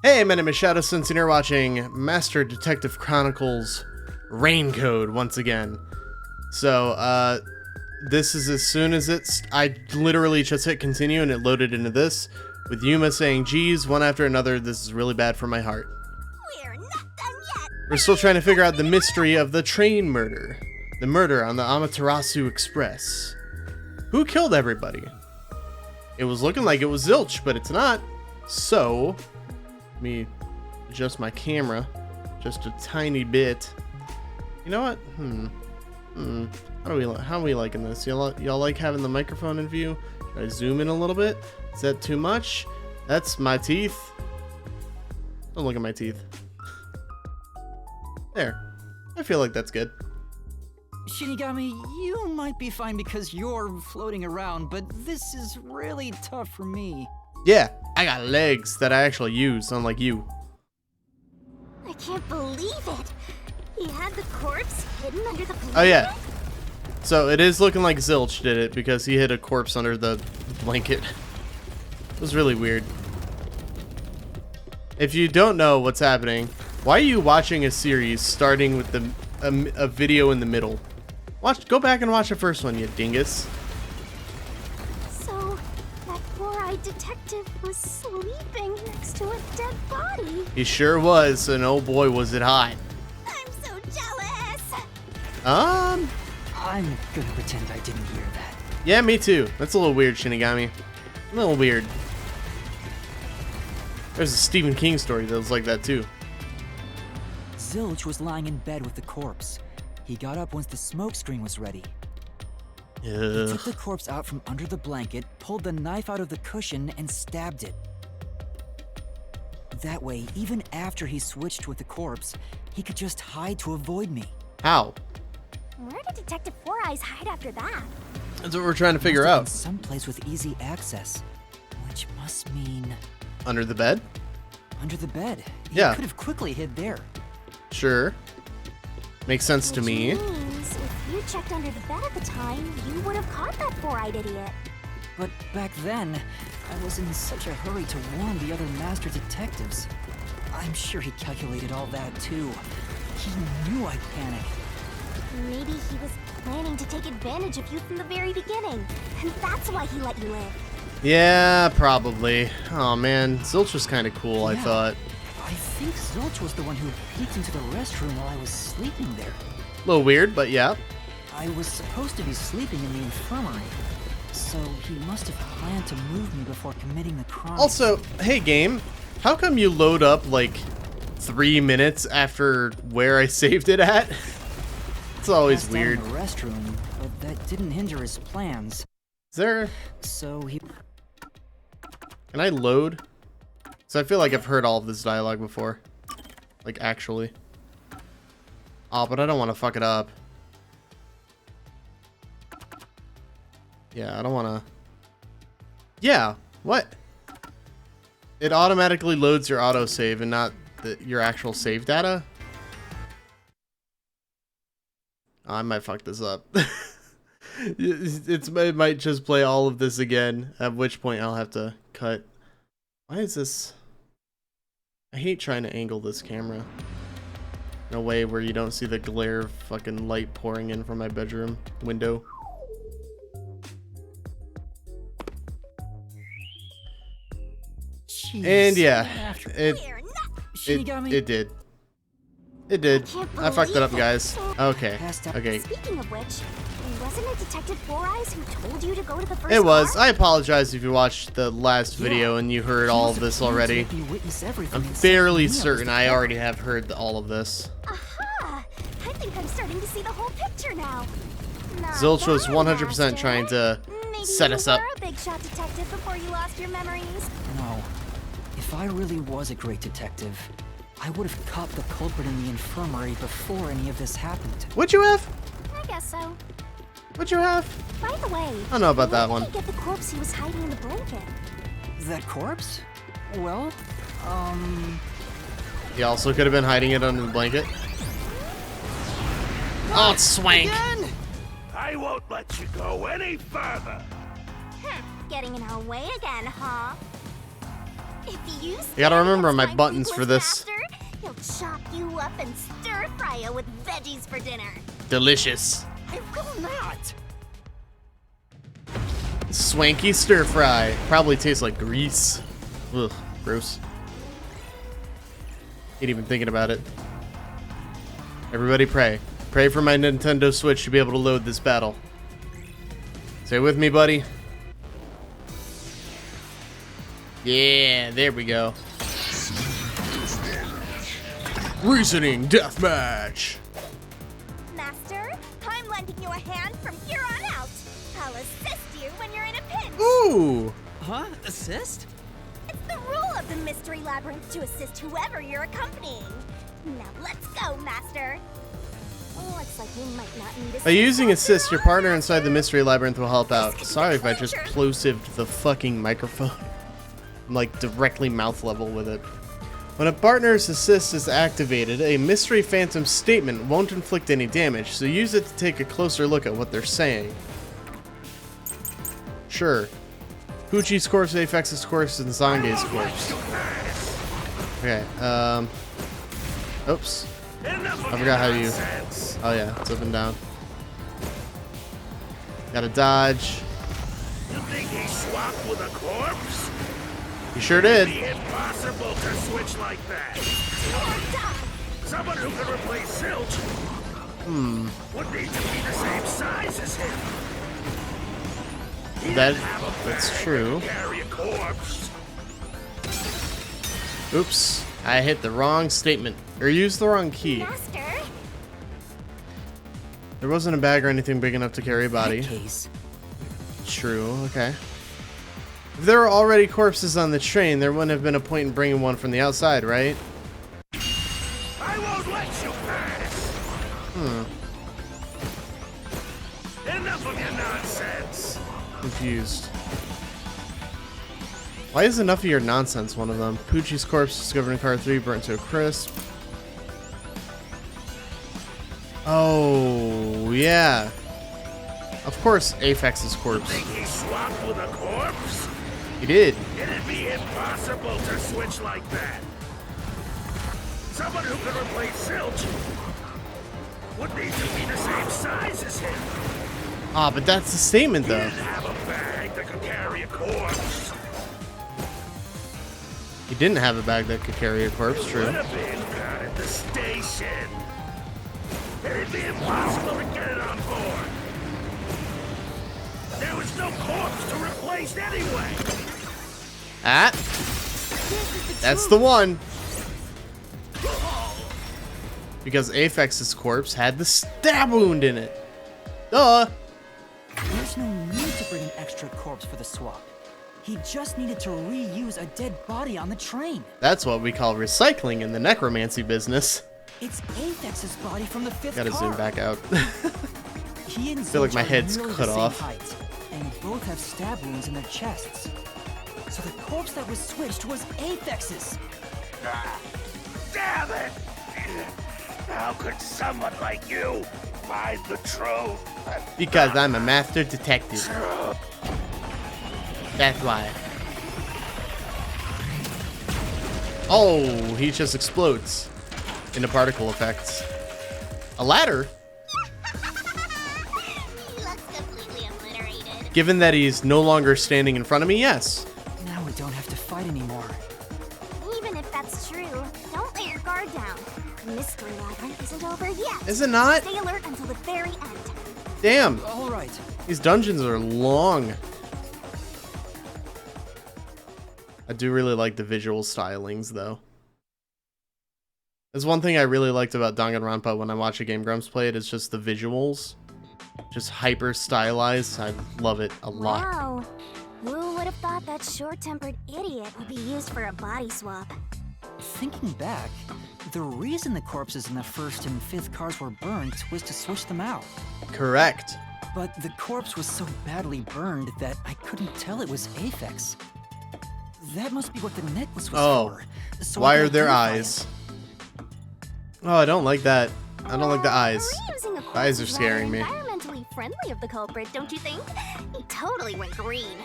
Hey, my name is Shadowsense and you're watching Master Detective Chronicles Rain Code once again. So, this is as soon as I literally just hit continue and it loaded into this, with Yuma saying, geez, one after another, this is really bad for my heart. We're not done yet. We're still trying to figure out the mystery of the train murder. The murder on the Amaterasu Express. Who killed everybody? It was looking like it was Zilch, but it's not. So, let me adjust my camera just a tiny bit. You know what? How are we liking this? Y'all like having the microphone in view? Should I zoom in a little bit? Is that too much? That's my teeth. Don't look at my teeth. There. I feel like that's good. Shinigami, you might be fine because you're floating around, but this is really tough for me. Yeah, I got legs that I actually use, unlike you. I can't believe it. He had the corpse hidden under the blanket. Oh yeah. So it is looking like Zilch did it because he hid a corpse under the blanket. It was really weird. If you don't know what's happening, why are you watching a series starting with a video in the middle? Go back and watch the first one, you dingus. So, that four-eyed detective was sleeping next to a dead body. He sure was, and oh boy was it hot. I'm so jealous. I'm gonna pretend I didn't hear that. Yeah, me too. That's a little weird, Shinigami. A little weird. There's a Stephen King story that was like that too. Zilch was lying in bed with the corpse. He got up once the smoke screen was ready. He took the corpse out from under the blanket, pulled the knife out of the cushion, and stabbed it. That way, even after he switched with the corpse, he could just hide to avoid me. How? Where did Detective Four Eyes hide after that? That's what we're trying to figure Must have been out. someplace with easy access, which must mean Under the bed? under the bed. He Yeah. could have quickly hid there. Sure. Makes sense to Which me. means if you checked under the bed at the time, you would have caught that four-eyed idiot. But back then, I was in such a hurry to warn the other master detectives. I'm sure he calculated all that too. He knew I'd panic. Maybe he was planning to take advantage of you from the very beginning, and that's why he let you live. Yeah, probably. Oh man, Zilch was kind of cool, I Yeah. thought. I think Zilch was the one who peeked into the restroom while I was sleeping there. A little weird, but yeah. I was supposed to be sleeping in the infirmary, so he must have planned to move me before committing the crime. Also, hey game, how come you load up like 3 minutes after where I saved it at? It's always Passed out in weird. the restroom, but that didn't hinder his plans. Is there... So he... Can I load? So I feel like I've heard all of this dialogue before. Like, actually. Oh, but I don't want to fuck it up. Yeah, I don't want to... Yeah, what? It automatically loads your autosave and not your actual save data? Oh, I might fuck this up. It might just play all of this again, at which point I'll have to cut. Why is this... I hate trying to angle this camera in a way where you don't see the glare of fucking light pouring in from my bedroom window. Jeez. And yeah, After- We're not. Shinigami, it did. It did. Can't I fucked it up, believe it. guys. Okay. Passed out. Okay. Speaking of which, wasn't it Detective Four Eyes who told you to go to the first It was. car? I apologize if you watched the last video and you heard He all must of have this planned to already. let me witness everything I'm and set fairly me up as certain the I killer. already have heard all of this. Aha! I think I'm starting to see the whole picture now. Not Zilch was bad, 100% Master. trying to Maybe set you us up. were a big shot detective before you lost your memories. No. If I really was a great detective, I would have caught the culprit in the infirmary before any of this happened. Would you have? I guess so. Would you have? By the way, I don't know about that where one. did he get the corpse he was hiding in the blanket? That corpse? Well, He also could have been hiding it under the blanket. Oh, it's swank. Again? I won't let you go any further. Getting in our way again, huh? If you I gotta remember stand my next buttons time for this. Master, he'll chop you up and stir fry you with veggies for dinner. Delicious. I will not. Swanky stir fry. Probably tastes like grease. Ugh, gross. Ain't even thinking about it. Everybody pray. Pray for my Nintendo Switch to be able to load this battle. Stay with me, buddy. Yeah, there we go. Reasoning deathmatch. Master, I'm lending you a hand from here on out. I'll assist you when you're in a pinch. Ooh. Huh? Assist? It's the rule of the Mystery Labyrinth to assist whoever you're accompanying. Now let's go, Master. Looks like you might not need assist. By using whilst you're assist, your on partner that. inside the Mystery Labyrinth will help out. could be Sorry if I just adventure. plosived the fucking microphone. I'm like directly mouth level with it. When a partner's assist is activated, a Mystery Phantom statement won't inflict any damage, so use it to take a closer look at what they're saying. Sure. Poochie's corpse, Apex's corpse, and Zange's corpse. Okay, oops. I forgot how you... Oh yeah, it's up and down. Gotta dodge. You think he swapped with a corpse? You sure did. It'd be impossible to switch like that. Someone who can replace Zilch would need to be the same size as him. He That- didn't have a that's bag true. to carry a corpse. Oops. I hit the wrong statement. Or used the wrong key. Master, There wasn't a bag or anything big enough to carry a body. Case. True, okay. If there were already corpses on the train, there wouldn't have been a point in bringing one from the outside, right? I won't let you pass. Enough of your nonsense. Confused. Why is enough of your nonsense one of them? Poochie's corpse discovered in car 3, burnt to a crisp. Oh, yeah. Of course, Apex's corpse. Think he swapped with a corpse? He did. It'd be impossible to switch like that. Someone who could replace Zilch would need to be the same size as him. Ah, but that's the statement, He though. didn't have a bag that could carry a corpse. He didn't have a bag that could carry a corpse, Would true. have been down at the station. It'd be impossible to get it on board. There was no corpse to replace anyway. Ah, that's the one. Because Apex's corpse had the stab wound in it. Duh. There's no need to bring an extra corpse for the swap. He just needed to reuse a dead body on the train. That's what we call recycling in the necromancy business. It's Apex's body from the 5th Gotta car. zoom back out. He and feel like Zilch my are head's nearly cut the same off. height, and both have stab wounds in their chests. So the corpse that was switched was Apex's. Damn it! How could someone like you find the truth? Because I'm a master detective. That's why. Oh, he just explodes into particle effects. A ladder? he looks completely obliterated. Given that he's no longer standing in front of me, yes. Now we don't have to fight anymore. Even if that's true, don't let your guard down. The Mystery Labyrinth isn't over yet. Is it not? Stay alert until the very end. Damn. All right. These dungeons are long. I do really like the visual stylings, though. There's one thing I really liked about Danganronpa when I watch a Game Grumps play it, is just the visuals. Just hyper stylized. I love it a lot. Wow. Who would have thought that short-tempered idiot would be used for a body swap? Thinking back, the reason the corpses in the 1st and 5th cars were burned was to switch them out. Correct. But the corpse was so badly burned that I couldn't tell it was Apex. That must be what the necklace was Oh. for. So I Why could are there identify eyes? it. Oh, I don't like that. I don't like the eyes. Reusing a corpse Eyes are is scaring rather me. environmentally friendly of the culprit, don't you think? He totally went green.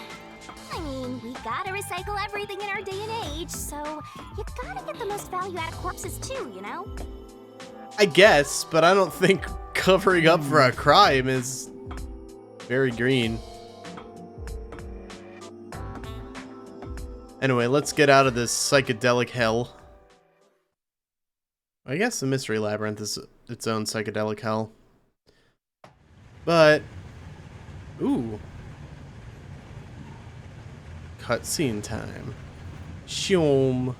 I mean, we gotta recycle everything in our day and age, so you gotta get the most value out of corpses too, you know? I guess, but I don't think covering up for a crime is very green. Anyway, let's get out of this psychedelic hell. I guess the Mystery Labyrinth is its own psychedelic hell. But, ooh. Cutscene time. Shoom.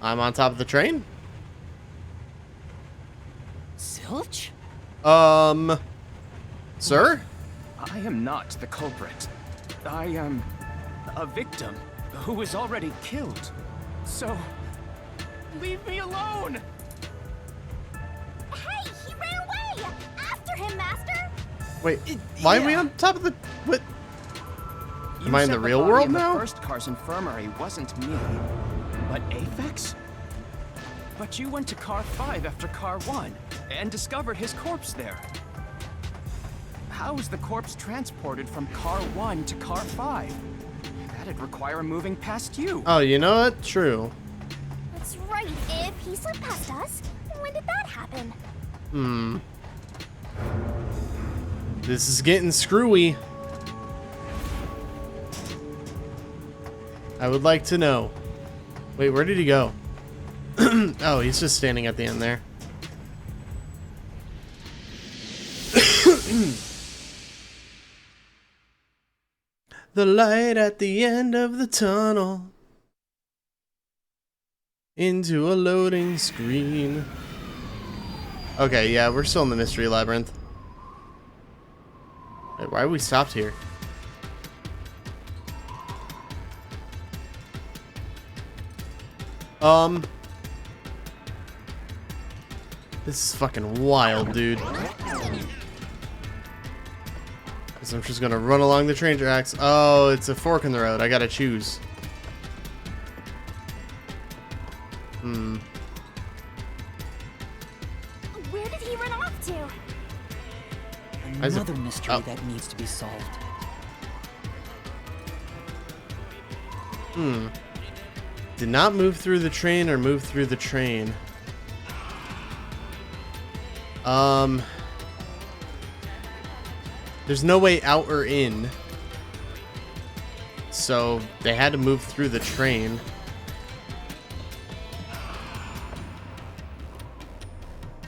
I'm on top of the train? Zilch? Sir? I am not the culprit. I am a victim who was already killed. So, leave me alone! Hey, he ran away! After him, Master! Wait, why are we on top of the... What? Am I in the real world now? The first car's infirmary wasn't me, but Aphex? But you went to car 5 after car 1 and discovered his corpse there. How was the corpse transported from car 1 to car 5? That'd require moving past you. Oh, you know what? True. That's right. If he slipped past us, when did that happen? This is getting screwy. I would like to know. Wait, where did he go? Oh, he's just standing at the end there. The light at the end of the tunnel. Into a loading screen. Okay, yeah, we're still in the Mystery Labyrinth. Wait, why are we stopped here? This is fucking wild, dude. So I'm just gonna run along the train tracks. Oh, it's a fork in the road. I gotta choose. Where did he run off to? Another mystery that needs to be solved. Did not move through the train or move through the train. There's no way out or in. So they had to move through the train.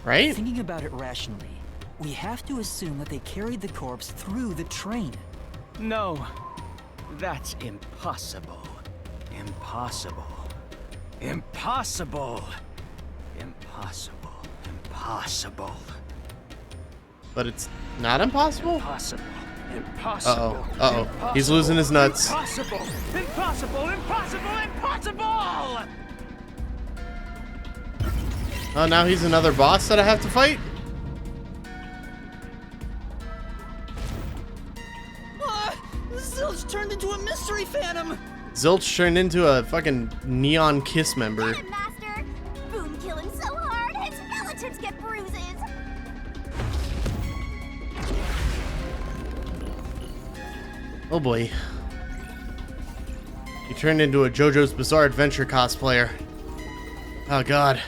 Right? Thinking about it rationally, we have to assume that they carried the corpse through the train. No, that's impossible. Impossible. Impossible. Impossible. Impossible. But it's not impossible? Impossible. Impossible. Uh-oh. Uh-oh. He's losing his nuts. Impossible. Impossible. Impossible. Impossible. Oh, now he's another boss that I have to fight? Zilch turned into a mystery phantom! Zilch turned into a fucking neon kiss member. Get him, Master! Boom kill him so hard, his relatives get bruises! Oh boy. He turned into a JoJo's Bizarre Adventure cosplayer. Oh god.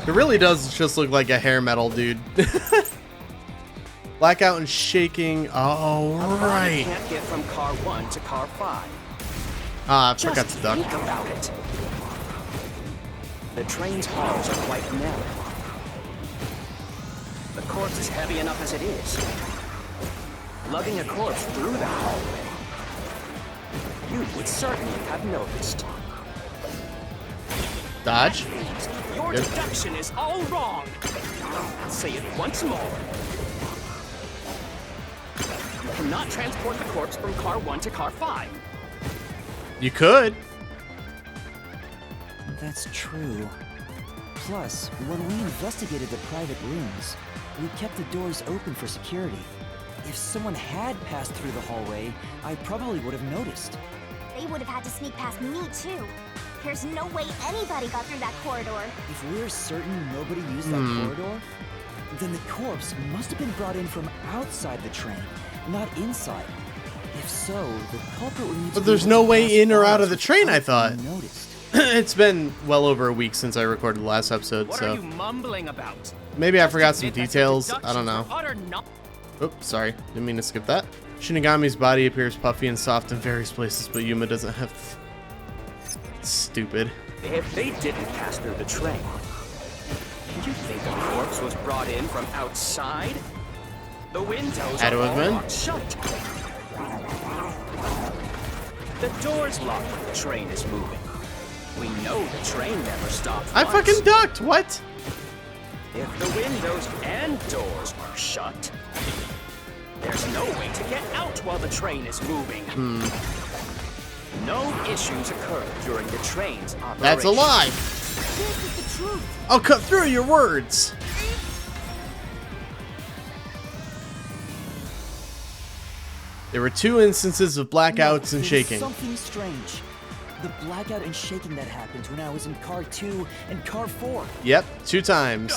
It really does just look like a hair metal dude. Blackout and shaking. Oh, right. Can't get from car 1 to car 5. Ah, I forgot to duck. Think about it. The train's halls are quite narrow. The corpse is heavy enough as it is. Lugging a corpse through that hallway, you would certainly have noticed. Dodge. Your Yep. deduction is all wrong. I'll say it once more. You cannot transport the corpse from car 1 to car 5. You could. That's true. Plus, when we investigated the private rooms, we kept the doors open for security. If someone had passed through the hallway, I probably would have noticed. They would have had to sneak past me, too. There's no way anybody got through that corridor. If we're certain nobody used that corridor, then the corpse must have been brought in from outside the train, not inside. If so, the culprit would need to But be there's able no to way pass in or out bars of the train, I without thought. being noticed. It's been well over a week since I recorded the last episode, What so are you mumbling about? maybe I forgot some Admit that your details. I don't deductions know. are utter Oops, sorry. Didn't mean to skip that. Shinigami's body appears puffy and soft in various places, but Yuma doesn't have... Stupid. If they didn't pass through the train, you think the corpse was brought in from outside? The windows Had to are have all been. locked shut. The door's locked when the train is moving. We know the train never stopped I once. fucking ducked! What? If the windows and doors are shut, there's no way to get out while the train is moving. No issues occur during the train's operation. That's a lie! This is the truth. I'll cut through your words! There were 2 instances of blackouts and There's shaking. something strange. The blackout and shaking that happened when I was in car 2 and car 4. Yep, 2 times.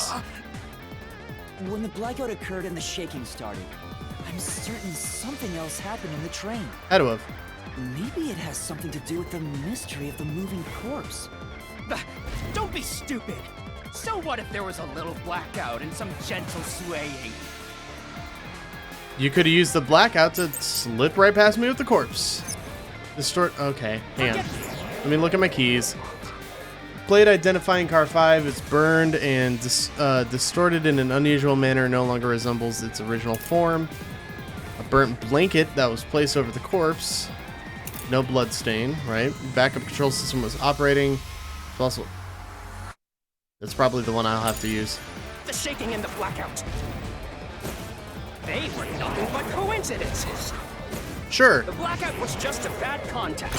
When the blackout occurred and the shaking started, I'm certain something else happened in the train. Had to have. Maybe it has something to do with the mystery of the moving corpse. Don't be stupid. So what if there was a little blackout and some gentle swaying? You could have used the blackout to slip right past me with the corpse. Okay, hang on. Let me look at my keys. Plate identifying car 5 is burned and distorted in an unusual manner, no longer resembles its original form. A burnt blanket that was placed over the corpse. No blood stain, right? Backup control system was operating. Also, that's probably the one I'll have to use. The shaking and the blackout. They were nothing but coincidences. Sure. The blackout was just a bad contact.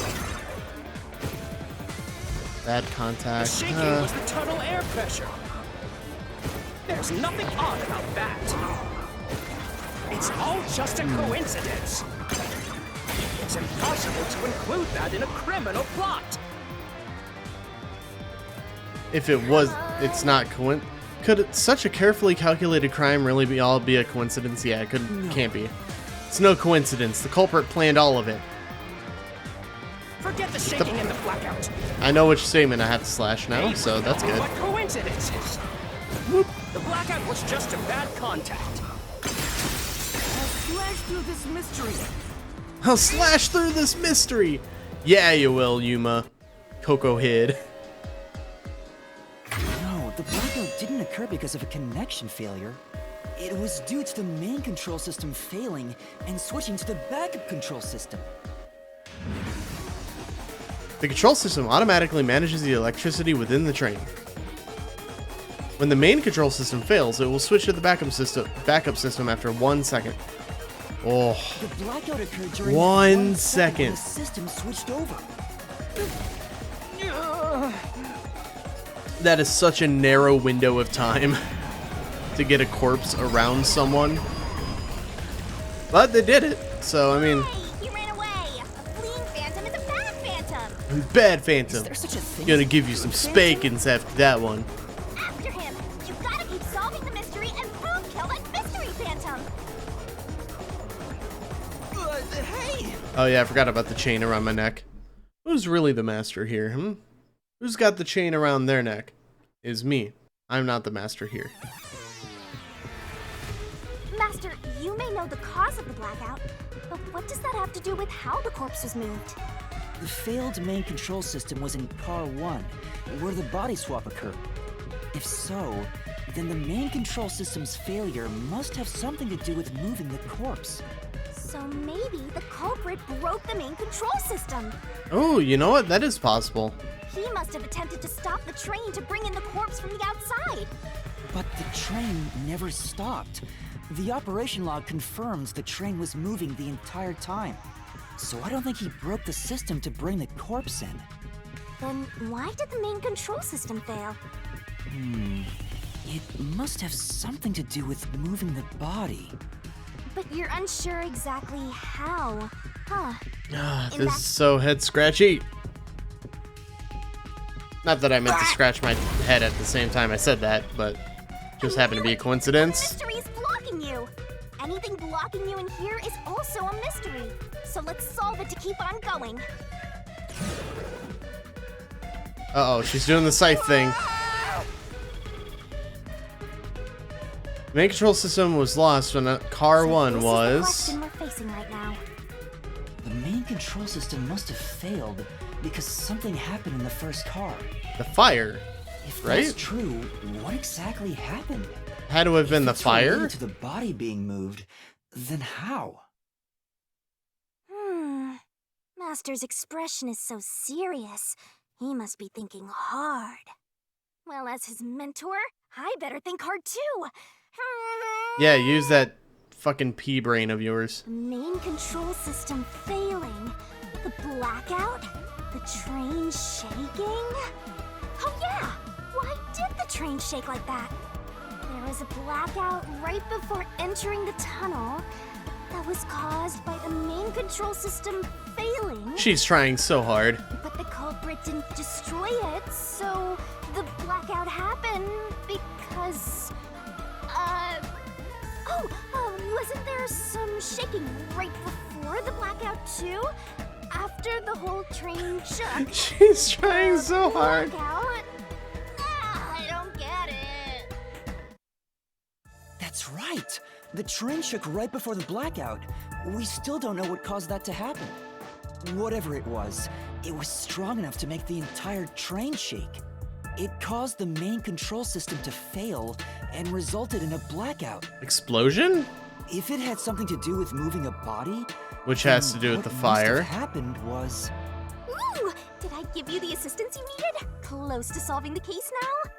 Bad The contact. shaking was the tunnel air pressure. There's nothing odd about that. It's all just a coincidence. It's impossible to include that in a criminal plot. If it was, it's not could such a carefully calculated crime really be a coincidence? Yeah, it can't be. It's no coincidence. The culprit planned all of it. Forget the shaking and the blackout. I know which statement I have to slash now, so that's good. What coincidences? The blackout was just a bad contact. Slash through this mystery. I'll slash through this mystery. Yeah, you will, Yuma. Coco Hid. No, the blackout didn't occur because of a connection failure. It was due to the main control system failing and switching to the backup control system. The control system automatically manages the electricity within the train. When the main control system fails, it will switch to the backup system after 1 second. Oh, The blackout occurred during 1 second second. when the system switched over. That is such a narrow window of time to get a corpse around someone. But they did it, so I mean, Hey, you ran away. A fleeing phantom is a bad phantom. bad Phantom. Is there such a thing? Gonna as a give you some phantom? spankings after that one. After him. You gotta keep solving the mystery and boom, kill that mystery phantom. Hey! Oh yeah, I forgot about the chain around my neck. Who's really the master here, Who's got the chain around their neck? Is me. I'm not the master here. Master, you may know the cause of the blackout, but what does that have to do with how the corpse was moved? The failed main control system was in car 1, where the body swap occurred. If so, then the main control system's failure must have something to do with moving the corpse. So maybe the culprit broke the main control system. Oh, you know what? That is possible. He must have attempted to stop the train to bring in the corpse from the outside. But the train never stopped. The operation log confirms the train was moving the entire time. So I don't think he broke the system to bring the corpse in. Then why did the main control system fail? It must have something to do with moving the body. But you're unsure exactly how, huh? Ah, In this that- is so head scratchy. Not that I meant to scratch my head at the same time I said that, but just happened to be a coincidence. Mystery is blocking you. Anything blocking you in here is also a mystery. So let's solve it to keep on going. Uh-oh, she's doing the scythe thing. The main control system was lost when car 1 was... This is the question we're facing right now. The main control system must have failed because something happened in the first car. The fire, If right? that's true, what exactly happened? Had to have been the If it's related fire? to the body being moved, then how? Master's expression is so serious. He must be thinking hard. Well, as his mentor, I better think hard too. Yeah, use that fucking pea brain of yours. The main control system failing. The blackout? The train shaking? Oh yeah! Why did the train shake like that? There was a blackout right before entering the tunnel that was caused by the main control system failing. She's trying so hard. But the culprit didn't destroy it, so the blackout happened because... wasn't there some shaking right before the blackout too? After the whole train shook? She's trying so hard. Blackout? I don't get it. That's right! The train shook right before the blackout. We still don't know what caused that to happen. Whatever it was strong enough to make the entire train shake. It caused the main control system to fail and resulted in a blackout. Explosion? If it had something to do with moving a body, Which has to do with the fire. What happened was... Ooh! Did I give you the assistance you needed? Close to solving the case now?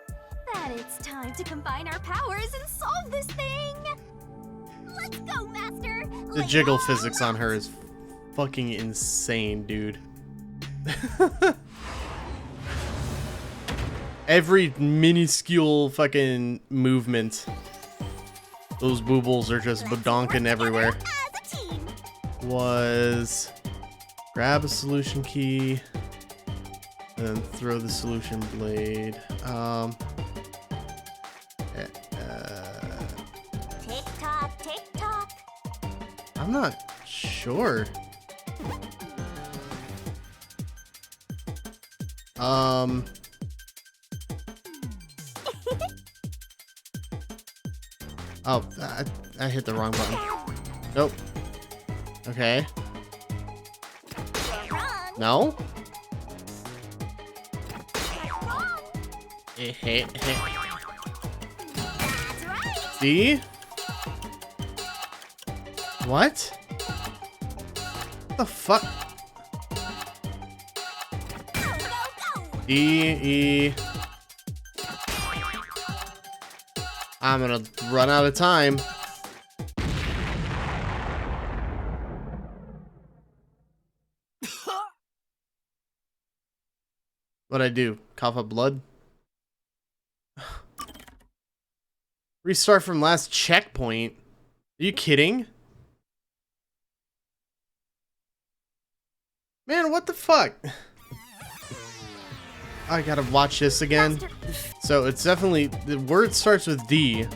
Then it's time to combine our powers and solve this thing! Let's go, Master! The jiggle physics on her is fucking insane, dude. Every minuscule fucking movement. Those boobles are just badonking everywhere. As a team! Was grab a solution key and then throw the solution blade. Tick tock, tick tock. I'm not sure. Oh, I hit the wrong button. Nope. Okay. Run! No? Run! Eh. That's right! D? What? The fuck? Go, go, go! E. I'm gonna run out of time. What'd I do? Cough up blood? Restart from last checkpoint? Are you kidding? Man, what the fuck? I gotta watch this again. So it's definitely, the word starts with D.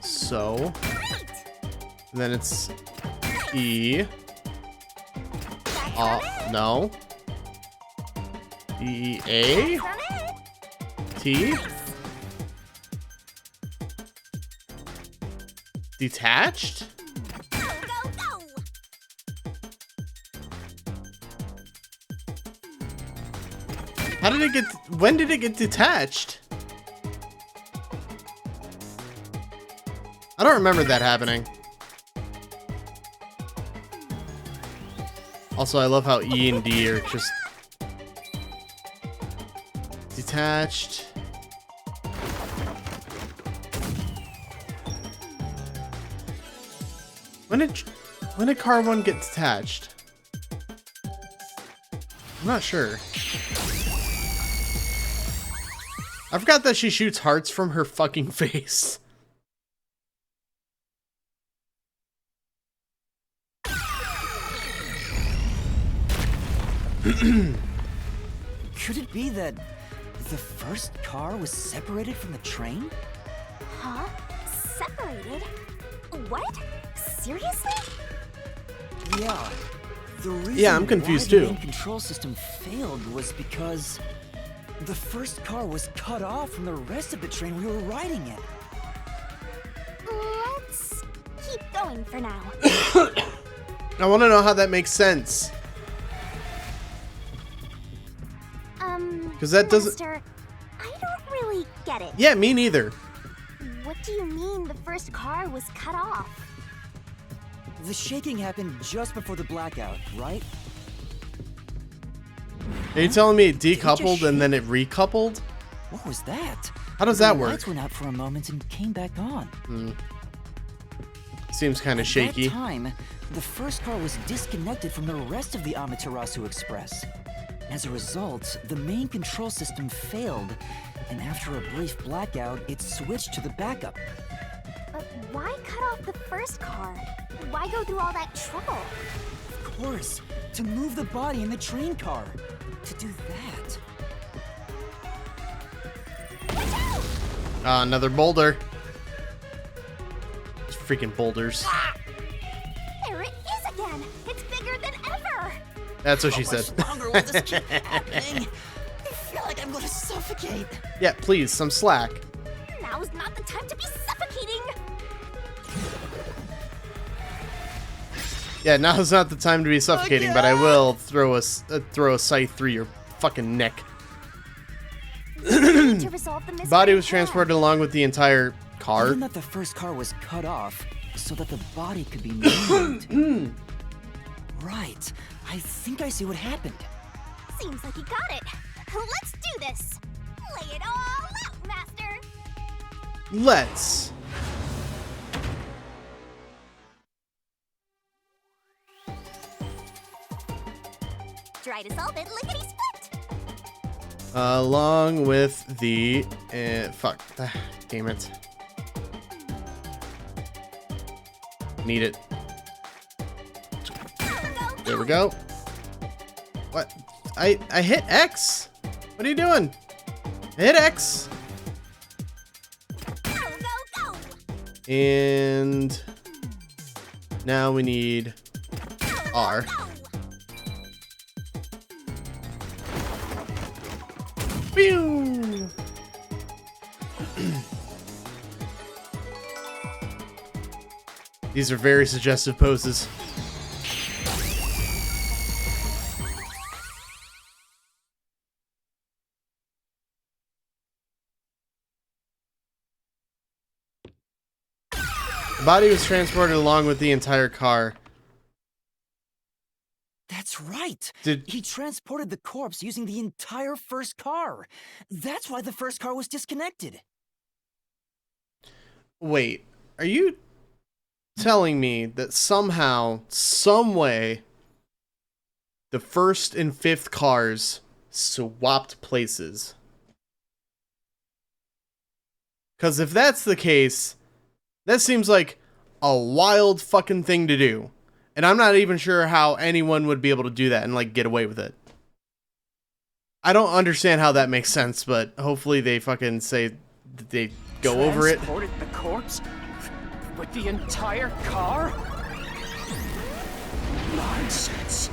So. And then it's E. No. E, A. T. Detached? Go, go, go! How did it get, when did it get detached? I don't remember that happening. Also, I love how E and D are just detached. When did car 1 get detached? I'm not sure. I forgot that she shoots hearts from her fucking face. Could it be that the first car was separated from the train? Huh? Separated? What? Seriously? Yeah. The reason Yeah, I'm confused why the too. main control system failed was because the first car was cut off from the rest of the train we were riding in. Let's keep going for now. I want to know how that makes sense. Because that doesn't. Master, I don't really get it. Yeah, me neither. What do you mean the first car was cut off? The shaking happened just before the blackout, right? Are you telling me it Did it just decoupled and then it recoupled? What was that? How does that The work? lights went out for a moment and came back on. Seems kind of At shaky. that time, the first car was disconnected from the rest of the Amaterasu Express. As a result, the main control system failed, and after a brief blackout, it switched to the backup. But why cut off the first car? Why go through all that trouble? Of course, to move the body in the train car. To do that. Another boulder. It's freaking boulders. There it is again! It's bigger than ever! That's what she How said. much longer will this keep happening? I feel like I'm gonna suffocate. Yeah, please, some slack. Now's not the time to be suffocating! Yeah, now's not the time to be suffocating, but I will throw a scythe through your fucking neck. To resolve the mystery Body was plan. transported along with the entire car. Given that the first car was cut off so that the body could be moved. Right. I think I see what happened. Seems like you got it. Let's do this. Lay it all out, Master. Let's. Try to solve it lickety-split. Along with the fuck. Damn it. Need it. There we go. What? I hit X. What are you doing? I hit X. Go, go, go. And now we need R. Go. Pew! These are very suggestive poses. The body was transported along with the entire car. That's right. Did- He transported the corpse using the entire first car. That's why the first car was disconnected. Wait, are you telling me that somehow, some way, the first and fifth cars swapped places? Because if that's the case, that seems like a wild fucking thing to do. And I'm not even sure how anyone would be able to do that and like get away with it. I don't understand how that makes sense, but hopefully they fucking say that they go over it. Transported the corpse with the entire car? Nonsense.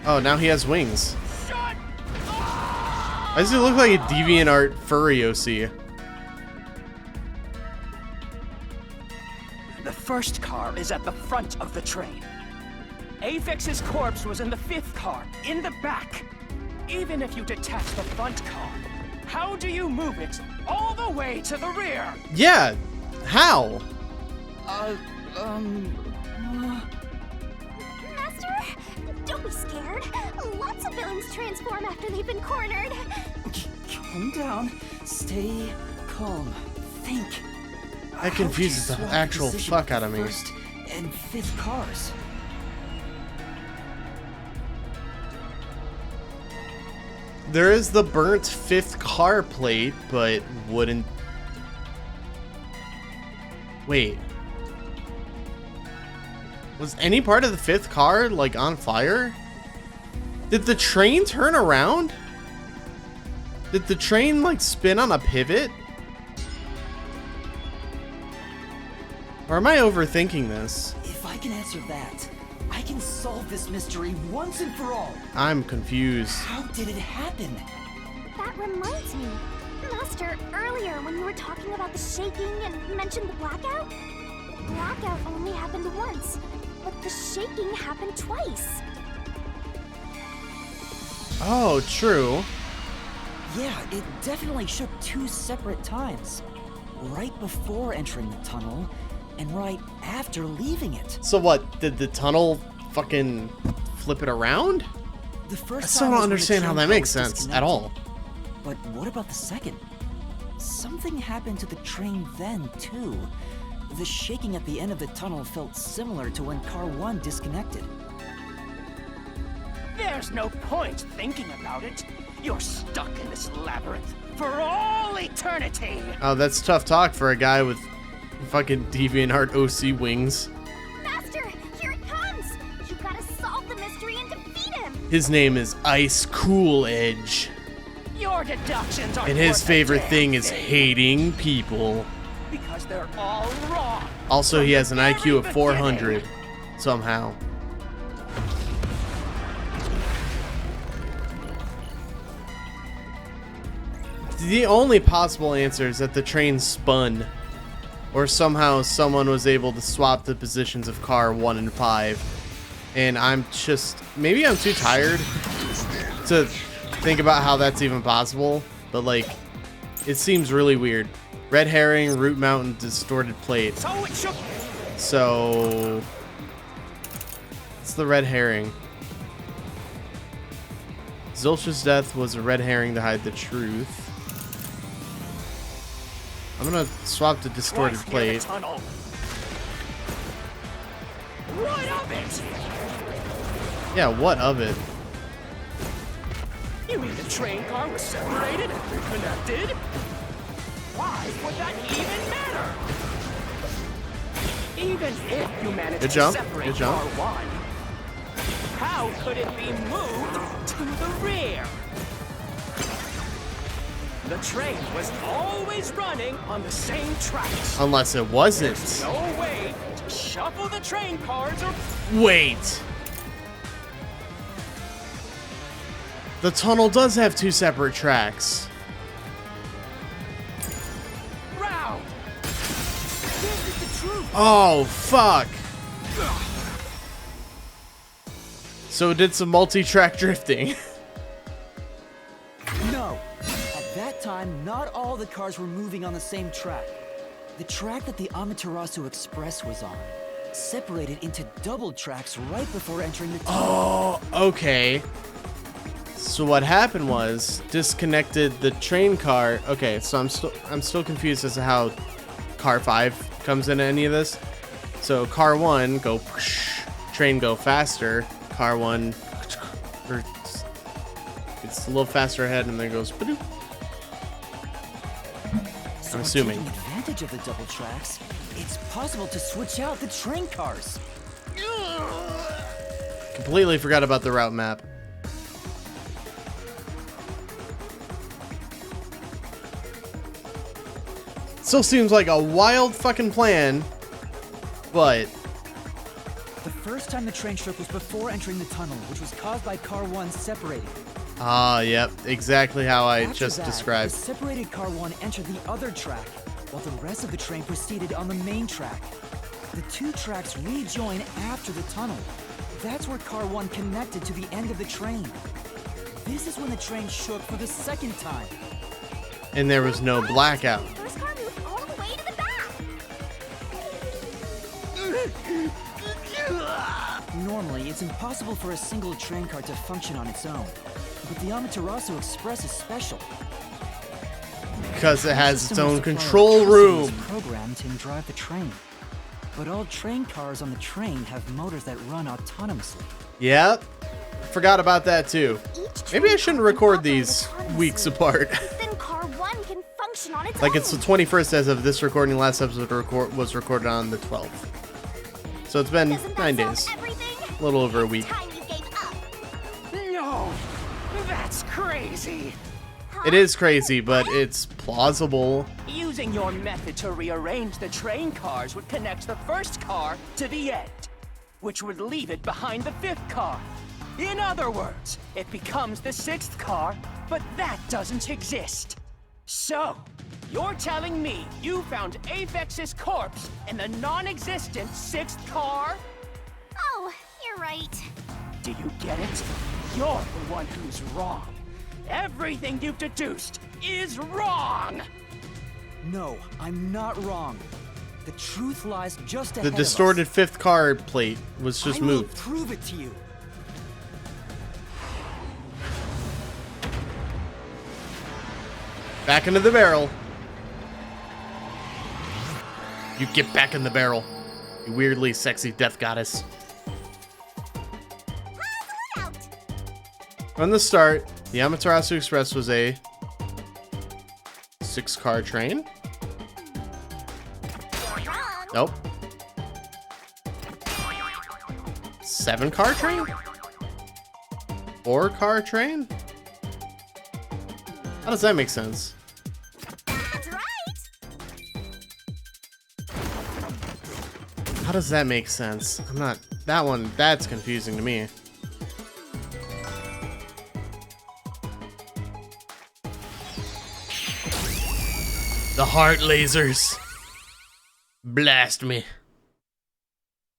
Oh, now he has wings. Shut Why does he look like a DeviantArt furry OC? The first car is at the front of the train. Avex's corpse was in the fifth car, in the back. Even if you detach the front car, how do you move it all the way to the rear? Yeah, how? Master, don't be scared. Lots of villains transform after they've been cornered. Calm down. Stay calm. Think. That confuses the actual fuck out of me. First and fifth cars. There is the burnt fifth car plate, but wouldn't... Wait. Was any part of the fifth car, like, on fire? Did the train turn around? Did the train like spin on a pivot? Or am I overthinking this? If I can answer that, I can solve this mystery once and for all. I'm confused. How did it happen? That reminds me. Master, earlier when you were talking about the shaking and mentioned the blackout, the blackout only happened once, but the shaking happened twice. Oh, true. Yeah, it definitely shook 2 separate times. Right before entering the tunnel, and right after leaving it. So what, did the tunnel fucking flip it around? The first I still time don't was when the understand how train that car makes was sense at all. disconnected. But what about the second? Something happened to the train then, too. The shaking at the end of the tunnel felt similar to when Car 1 disconnected. There's no point thinking about it. You're stuck in this labyrinth for all eternity. Oh, that's tough talk for a guy with fucking DeviantArt OC wings. Master, here it comes! You gotta solve the mystery and defeat him! His name is Ice Cool Edge. Your deductions are And his favorite thing is hating people. because they're all wrong. Also, he has an From the IQ of very 400 somehow. The only possible answer is that the train spun, or somehow someone was able to swap the positions of car 1 and 5. And I'm just, maybe I'm too tired to think about how that's even possible, but like, it seems really weird. Red herring, root mountain, distorted plate. So it shook. So it's the red herring. Zilch's death was a red herring to hide the truth. I'm gonna swap the distorted Twice near plate. the tunnel. What of it? Yeah, what of it? You mean the train car was separated and reconnected? Why would that even matter? Even if you managed Good to jump, separate good jump. car 1, how could it be moved to the rear? The train was always running on the same tracks. Unless it wasn't. There's no way to shuffle the train cars or Wait. The tunnel does have 2 separate tracks. round. This is the truth! Oh, fuck. So it did some multi-track drifting. No! At that time, not all the cars were moving on the same track. The track that the Amaterasu Express was on separated into double tracks right before entering the tunnel. Oh, okay. So what happened was disconnected the train car. Okay, so I'm still confused as to how car 5 comes into any of this. So car 1 go whoosh, train go faster. Car 1 or it's a little faster ahead and then goes ba-doop. So I'm by assuming. taking advantage of the double tracks, it's possible to switch out the train cars. Completely forgot about the route map. Still seems like a wild fucking plan, but The first time the train shook was before entering the tunnel, which was caused by car 1 separating. yep, exactly how I After just that, described. the separated car 1 entered the other track, while the rest of the train proceeded on the main track. The 2 tracks rejoin after the tunnel. That's where car 1 connected to the end of the train. This is when the train shook for the second time. And there was no blackout. The first car moved all the way to the back! Normally, it's impossible for a single train car to function on its own. But the Amaterasu Express is special. Because it has its System will own supply control electricity room. as programmed to drive the train. But all train cars on the train have motors that run autonomously. Yep. Forgot about that too. Each Maybe I train shouldn't car can record operate these autonomously. weeks apart. Then car 1 can function on its Like own. it's the 21st as of this recording. Last episode was recorded on the 12th. So it's been Doesn't that 9 solve days. everything? A little over a week. Time you gave up. No, that's crazy. It is crazy, but it's plausible. Using your method to rearrange the train cars would connect the first car to the end, which would leave it behind the fifth car. In other words, it becomes the sixth car, but that doesn't exist. So, you're telling me you found Aphex's corpse in the non-existent sixth car? Oh, you're right. Do you get it? You're the one who's wrong. Everything you've deduced is wrong! No, I'm not wrong. The truth lies just ahead The of distorted us. fifth car plate was just I will moved. prove it to you. Back into the barrel. You get back in the barrel, you weirdly sexy death goddess. Out. From the start, the Amaterasu Express was a 6-car train. Wrong. Nope. 7-car train? 4-car train? How does that make sense? That's right. How does that make sense? I'm not... That one, that's confusing to me. The heart lasers. Blast me.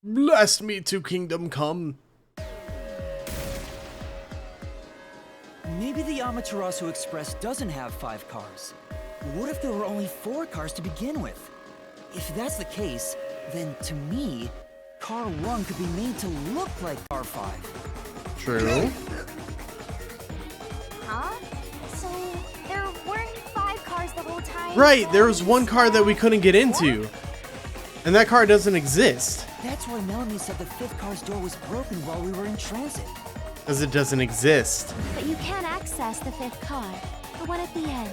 Blast me to kingdom come. Maybe the Amaterasu Express doesn't have 5 cars. What if there were only 4 cars to begin with? If that's the case, then to me, Car 1 could be made to look like Car 5. True. Huh? So there weren't 5 cars the whole time. Right, there was one car that we couldn't get into. And that car doesn't exist. That's why Melanie said the 5th car's door was broken while we were in transit. Because it doesn't exist. But you can't access the 5th car, the one at the end.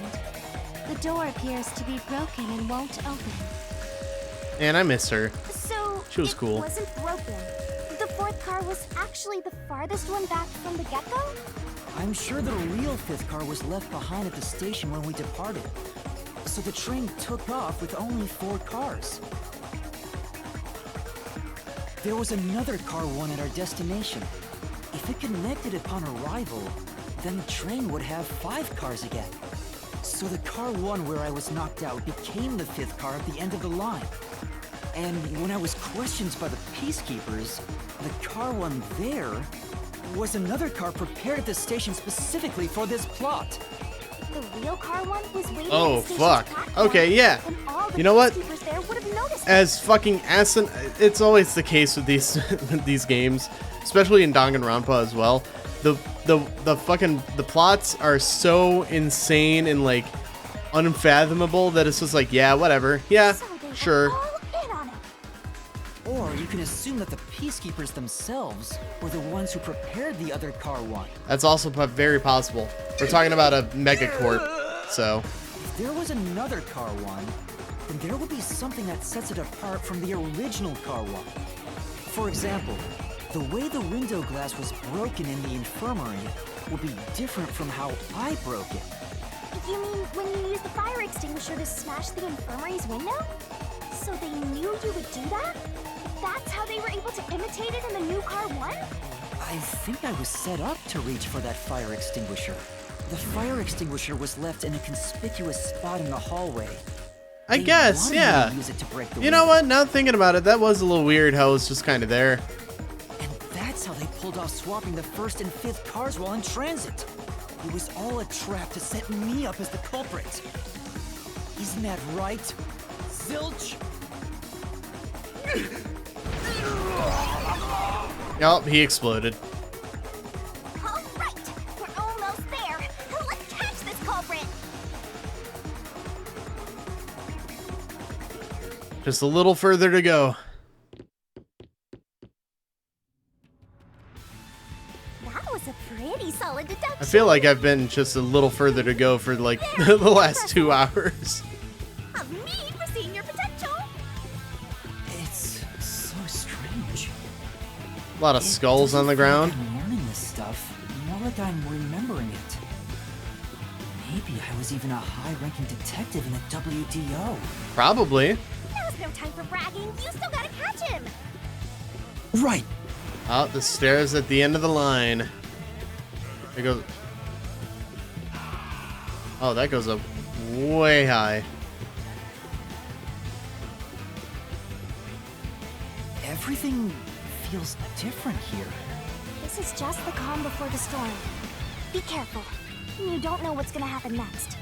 The door appears to be broken and won't open. And I miss her. So She was cool. It wasn't broken. The 4th car was actually the farthest one back from the get-go? I'm sure the real 5th car was left behind at the station when we departed. So the train took off with only 4 cars. There was another Car 1 at our destination. If it connected upon arrival, then the train would have 5 cars again. So the Car 1 where I was knocked out became the 5th car at the end of the line. And when I was questioned by the Peacekeepers, the Car 1 there was another car prepared at the station specifically for this plot. The real car 1 was waiting Oh, at the station's fuck. platform, Okay, yeah. and all the You know what? peacekeepers there would have noticed it. As fucking it's always the case with these with these games, especially in Danganronpa as well. The fucking the plots are so insane and like unfathomable that it's just like, yeah, whatever. Yeah, So they were sure. all in on it. Or you can assume that the Peacekeepers themselves were the ones who prepared the other Car 1. That's also very possible. We're talking about a megacorp, so If there was another Car 1, then there would be something that sets it apart from the original Car 1. For example, the way the window glass was broken in the infirmary would be different from how I broke it. You mean when you used the fire extinguisher to smash the infirmary's window? So they knew you would do that? That's how they were able to imitate it in the new car 1? I think I was set up to reach for that fire extinguisher. The fire extinguisher was left in a conspicuous spot in the hallway. I They guess, wanted me to yeah. use it to break the You know window. what? Now thinking about it, that was a little weird how it's just kind of there. And that's how they pulled off swapping the 1st and 5th cars while in transit. It was all a trap to set me up as the culprit. Isn't that right, Zilch? Yup, he exploded. All right, we're almost there. Let's catch this culprit. Just a little further to go. That was a pretty solid deduction. I feel like I've been just a little further to go for like the last 2 hours. Of me foreseeing your potential. It's so strange. A lot of skulls on the ground. I'm learning this stuff, more like I'm remembering it. Maybe I was even a high-ranking detective in the WDO. Probably. Now's no time for bragging. You still gotta catch him. Right. Out the stairs at the end of the line. It goes. Oh, that goes up way high. Everything feels different here. This is just the calm before the storm. Be careful. You don't know what's gonna happen next.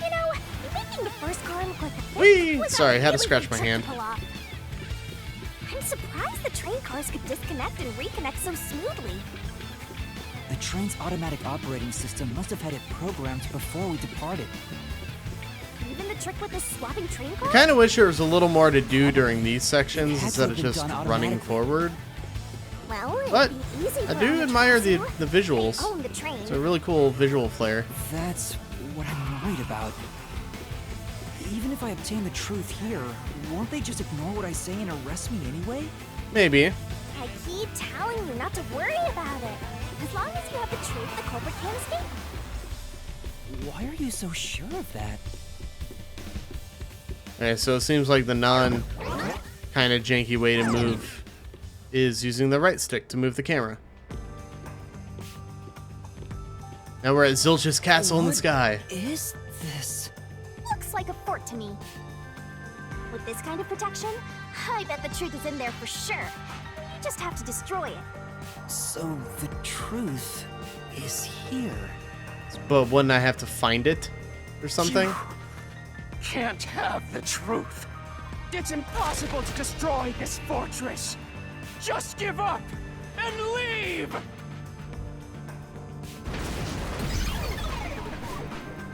You know, making the first car look like a Whee! was a Sorry, I had to really scratch big my trick hand. to pull off. I'm surprised the train cars could disconnect and reconnect so smoothly. The train's automatic operating system must have had it programmed before we departed. Even the trick with the swapping train I cars? kind of wish there was a little more to do during these sections It had to instead of have been just done running automatically. forward. Well, it'd But be easy I for do our admire the Amaterasu. visuals. They own the train. It's a really cool visual flair. That's what I'm worried about. Even if I obtain the truth here, won't they just ignore what I say and arrest me anyway? Maybe. I keep telling you not to worry about it. As long as you have the truth, the culprit can't escape. Why are you so sure of that? Okay, so it seems like the non kind of janky way to move is using the right stick to move the camera. Now we're at Zilch's castle in the sky. What is this? Looks like a fort to me. With this kind of protection, I bet the truth is in there for sure. You just have to destroy it. So the truth is here. But wouldn't I have to find it or something? Can't have the truth. It's impossible to destroy this fortress. Just give up and leave.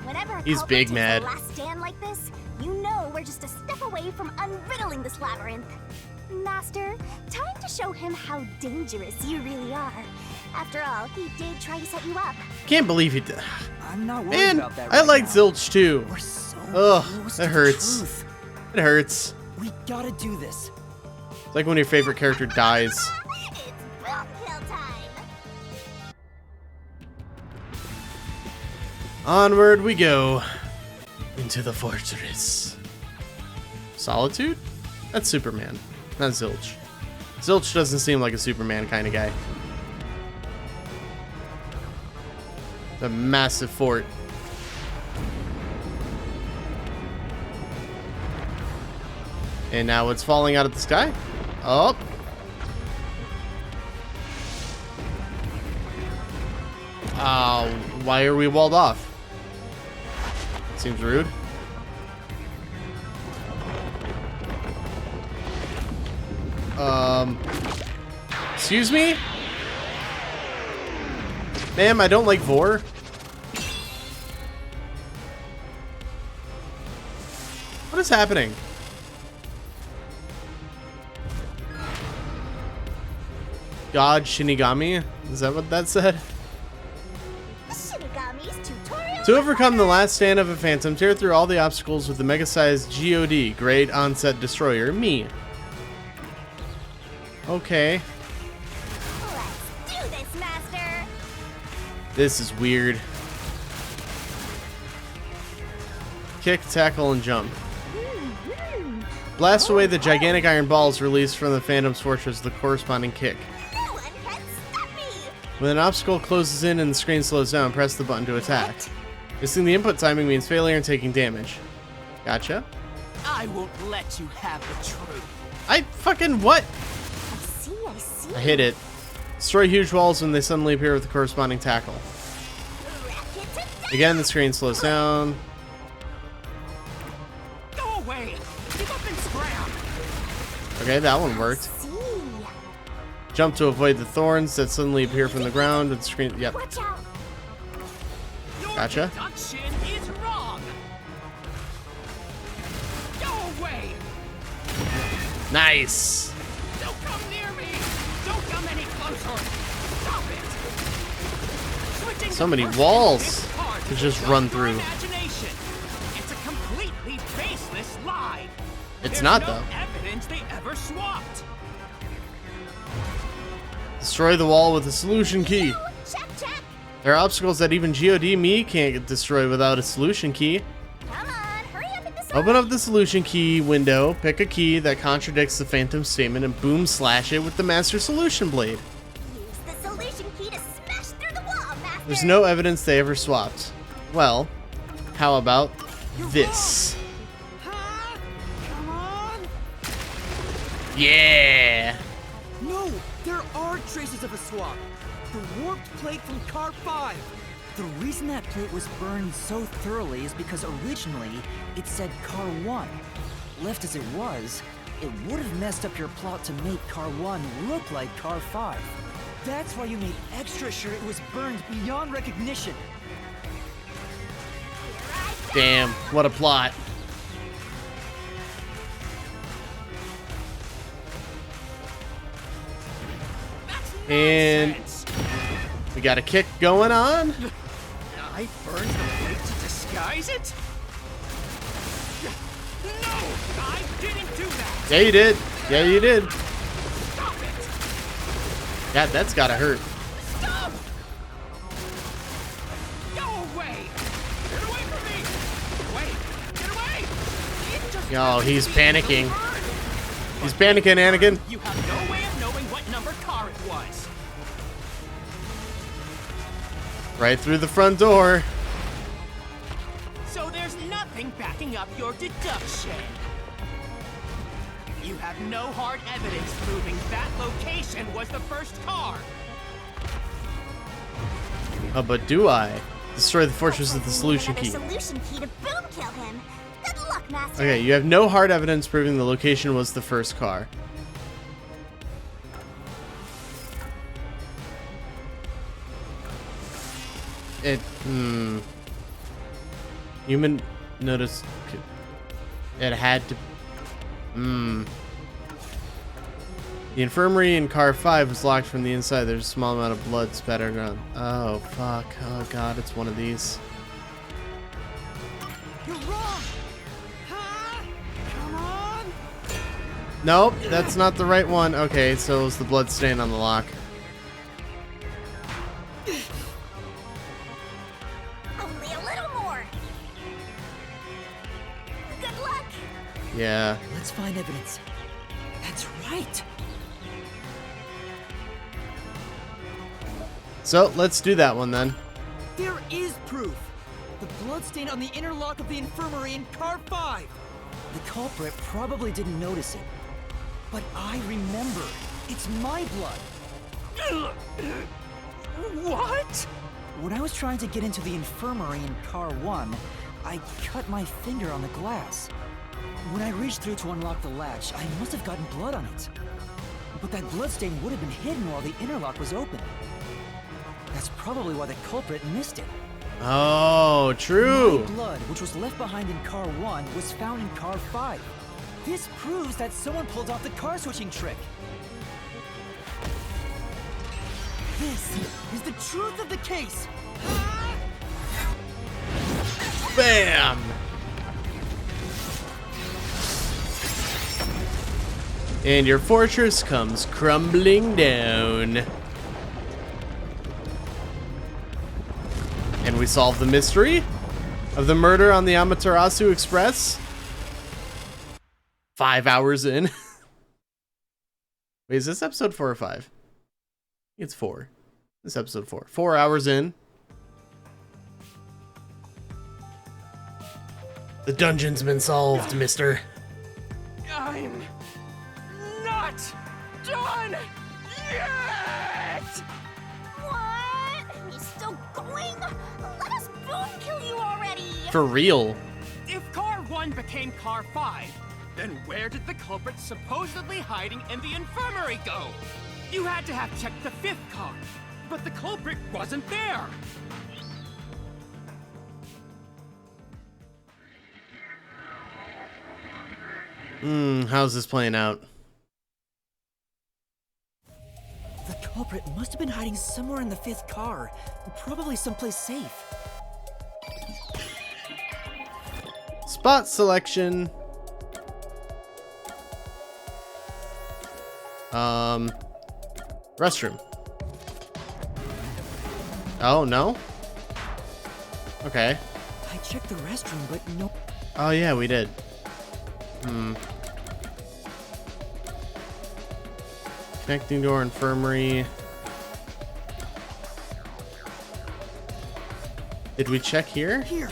Whenever a He's culprit big takes mad. a last stand like this, you know we're just a step away from unriddling this labyrinth. Master, time to show him how dangerous you really are. After all, he did try to set you up. Can't believe he did. I'm not worried Man, about that I right like now. Zilch too. We're so Ugh, close that to the hurts. truth. It hurts. We gotta do this. It's like when your favorite character dies. It's bone kill time. Onward we go into the fortress. Solitude? That's Superman, not Zilch. Zilch doesn't seem like a Superman kind of guy. It's a massive fort. And now it's falling out of the sky. Oh. Why are we walled off? Seems rude. Excuse me? Ma'am, I don't like Vor. What is happening? God Shinigami? Is that what that said? Shinigami's tutorial. To overcome the last stand of a phantom, tear through all the obstacles with the mega-sized GOD, Great Onset Destroyer, me. Okay. Let's do this, Master. This is weird. Kick, tackle, and jump. Blast away the gigantic iron balls released from the Phantom's fortress with the corresponding kick. No one can stop me. When an obstacle closes in and the screen slows down, press the button to attack. Missing the input timing means failure and taking damage. Gotcha. I won't let you have the truth. I fucking what? I see. I hit it. Destroy huge walls when they suddenly appear with the corresponding tackle. Racket to death. Again, the screen slows down. Go away. Give up and scram. Okay, that one worked. See. Jump to avoid the thorns that suddenly appear from the ground with the screen. Yep. Watch out. Your Gotcha. deduction is wrong. Go away. Nice. Don't come near me. Don't come any closer. Stop it. Switching So to many first walls is hard to to just trust run your through. Imagination. It's a completely baseless lie. It's There's not, no though. evidence they ever swapped. Destroy the wall with the solution key. Check, check. There are obstacles that even God me can't get destroyed without a solution key. Come on, hurry up and decide. Open up the solution key window, pick a key that contradicts the Phantom statement, and boom slash it with the Master Solution Blade. Use the solution key to smash through the wall, Master. There's no evidence they ever swapped. Well, how about this? Huh? Come on! Yeah! No, there are traces of a swap. The warped plate from Car 5. The reason that plate was burned so thoroughly is because originally it said Car 1. Left as it was, it would have messed up your plot to make Car 1 look like Car 5. That's why you made extra sure it was burned beyond recognition. Damn, what a plot. And Nonsense. we got a kick going on. I burned the plate to disguise it? No, I didn't do that. Yeah, you did. Yeah, you did. Stop it. God, that's gotta hurt. Stop. Go away. Get away from me. Wait, get away. It just Oh, he's happened to be panicking. burned. He's panicking, Anakin. You have no way of knowing what number car it was. Right through the front door. So there's nothing backing up your deduction. You have no hard evidence proving that location was the first car. Oh, but do I? Destroy the fortress with the solution Another key. solution key to boom kill him. Good luck, Master. Okay, you have no hard evidence proving the location was the first car. Human notice it had to. The infirmary in car 5 was locked from the inside. There's a small amount of blood spattered around. Oh, fuck. Oh, God, it's one of these. You're wrong! Huh? Come on! Nope, that's not the right one. Okay, so it was the blood stain on the lock. Only a little more. Good luck. Yeah. Let's find evidence. That's right. So, let's do that one then. There is proof. The bloodstain on the inner lock of the infirmary in Car 5. The culprit probably didn't notice it. But I remember. It's my blood. What? When I was trying to get into the infirmary in Car 1, I cut my finger on the glass. When I reached through to unlock the latch, I must have gotten blood on it. But that bloodstain would have been hidden while the inner lock was open. That's probably why the culprit missed it. Oh, true. My blood, which was left behind in Car 1, was found in Car 5. This proves that someone pulled off the car switching trick. This is the truth of the case. Bam! And your fortress comes crumbling down. And we solve the mystery of the murder on the Amaterasu Express. 5 hours in. Wait, is this episode 4 or 5? It's 4. This is episode 4. 4 hours in. The dungeon's been solved, mister. I'm not done yet! What? He's still going? Let us boom kill you already. For real. If Car 1 became Car 5, then where did the culprit supposedly hiding in the infirmary go? You had to have checked the 5th car, but the culprit wasn't there. How's this playing out? The culprit must have been hiding somewhere in the 5th car, probably someplace safe. Spot selection. Restroom. Oh, no? Okay. I checked the restroom, but no. Oh, yeah, we did. Connecting door, infirmary. Did we check here? Here.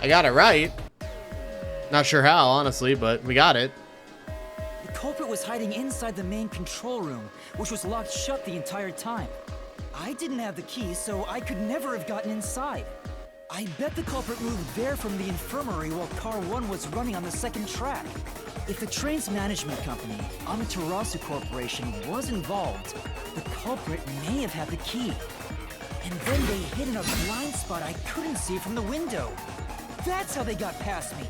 I got it right. Not sure how, honestly, but we got it. The culprit was hiding inside the main control room, which was locked shut the entire time. I didn't have the key, so I could never have gotten inside. I bet the culprit moved there from the infirmary while Car 1 was running on the second track. If the train's management company, Amaterasu Corporation, was involved, the culprit may have had the key. And then they hid in a blind spot I couldn't see from the window. That's how they got past me.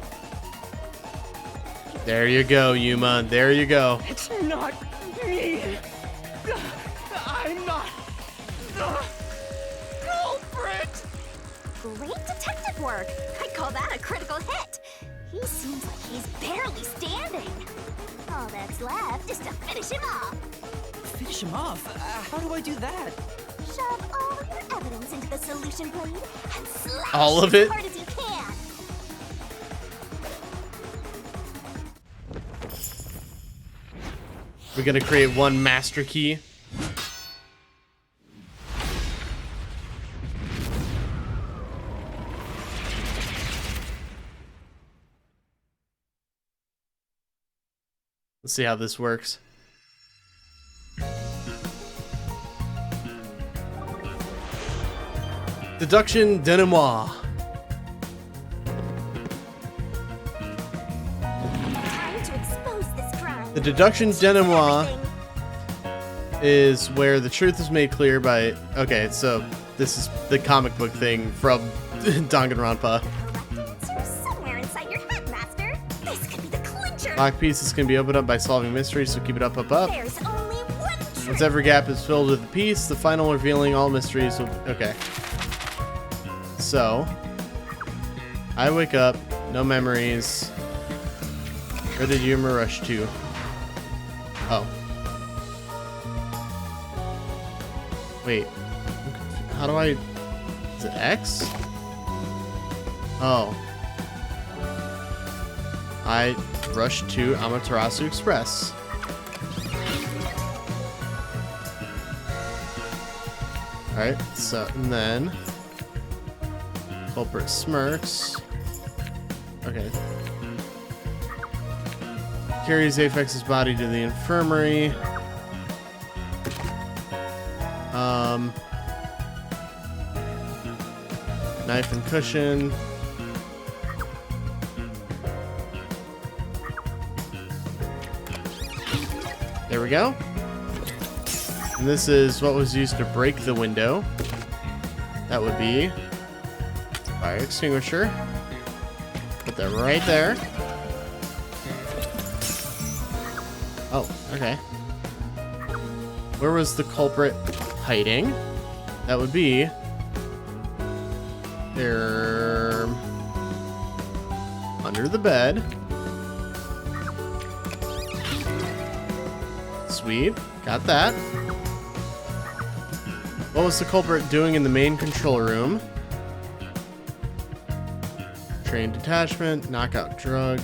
There you go, Yuma. There you go. It's not me. I'm not the culprit. Great detective work. I'd call that a critical hit. He seems like he's barely standing. All that's left is to finish him off. Finish him off? How do I do that? Shove all of your evidence into the solution blade and slash All of it? as hard as you can. We're gonna create one master key. Let's see how this works. Deduction denouement. Time to expose this crime. The deduction denouement is where the truth is made clear by... Okay, so this is the comic book thing from Danganronpa. Correct answer somewhere inside your head, Master. This could be the clincher. Lock pieces can be opened up by solving mysteries, so keep it up. There's only one trick. Once every gap is filled with a piece, the final revealing all mysteries will... Okay. So, I wake up, no memories. Where did Yuma rush to? Oh. Wait. How do I... Is it X? Oh. I rushed to Amaterasu Express. Alright, so, and then... Culprit smirks. Okay. Carries Aphex's body to the infirmary. Knife and cushion. There we go. And this is what was used to break the window. That would be fire extinguisher. Put that right there. Oh, okay. Where was the culprit hiding? That would be there under the bed. Sweet, got that. What was the culprit doing in the main control room? Train detachment, knockout drug,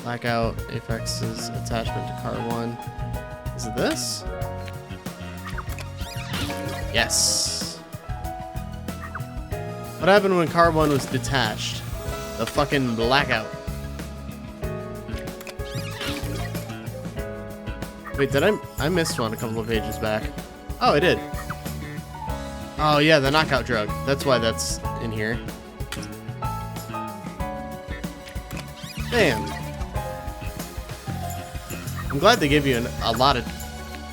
blackout, Aphex's attachment to car 1. Is it this? Yes. What happened when car 1 was detached? The fucking blackout. Wait, did I missed one a couple of pages back. Oh, I did. Oh yeah, the knockout drug. That's why that's in here. Damn. I'm glad they gave you a lot of...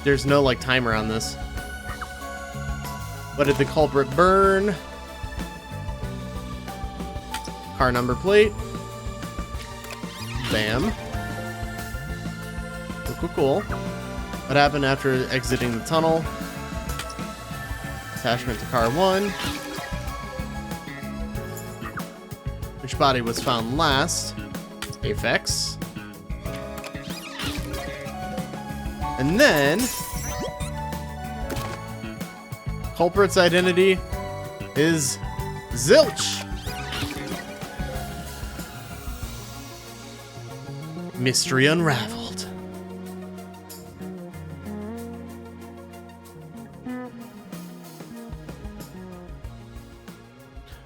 There's no, like, timer on this. What did the culprit burn? Car number plate. Bam. Cool, cool, cool. What happened after exiting the tunnel? Attachment to car 1. Which body was found last? Aphex. And then culprit's identity is Zilch. Mystery unraveled.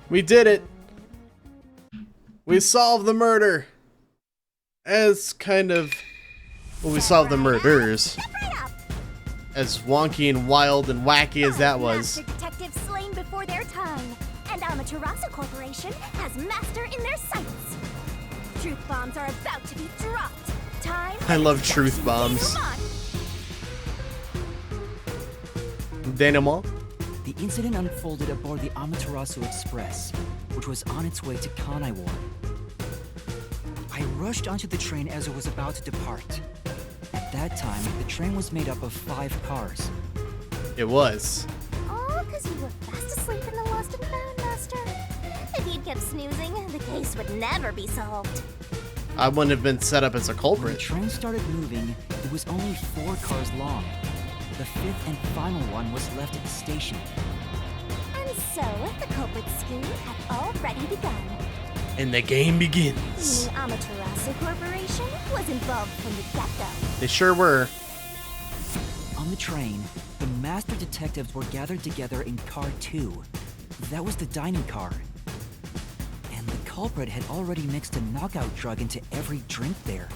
We did it. We solved the murder. As kind of, well, we solved the murders. As wonky and wild and wacky as that was. Master detectives slain before their time, and Amaterasu Corporation has master in their sights. Truth bombs are about to be dropped. Time. I love truth bombs. Denouement. The incident unfolded aboard the Amaterasu Express, which was on its way to Kanaiwar. I rushed onto the train as it was about to depart. At that time, the train was made up of 5 cars. It was. All because you were fast asleep in the lost and found, Master. If you'd kept snoozing, the case would never be solved. I wouldn't have been set up as a When the culprit. train started moving, it was only 4 cars long. The 5th and final one was left at the station. And so, the culprit's scheme had already begun. And the game begins. The Amaterasu Corporation was involved from the get-go. They sure were. On the train, the master detectives were gathered together in car 2. That was the dining car. And the culprit had already mixed a knockout drug into every drink there.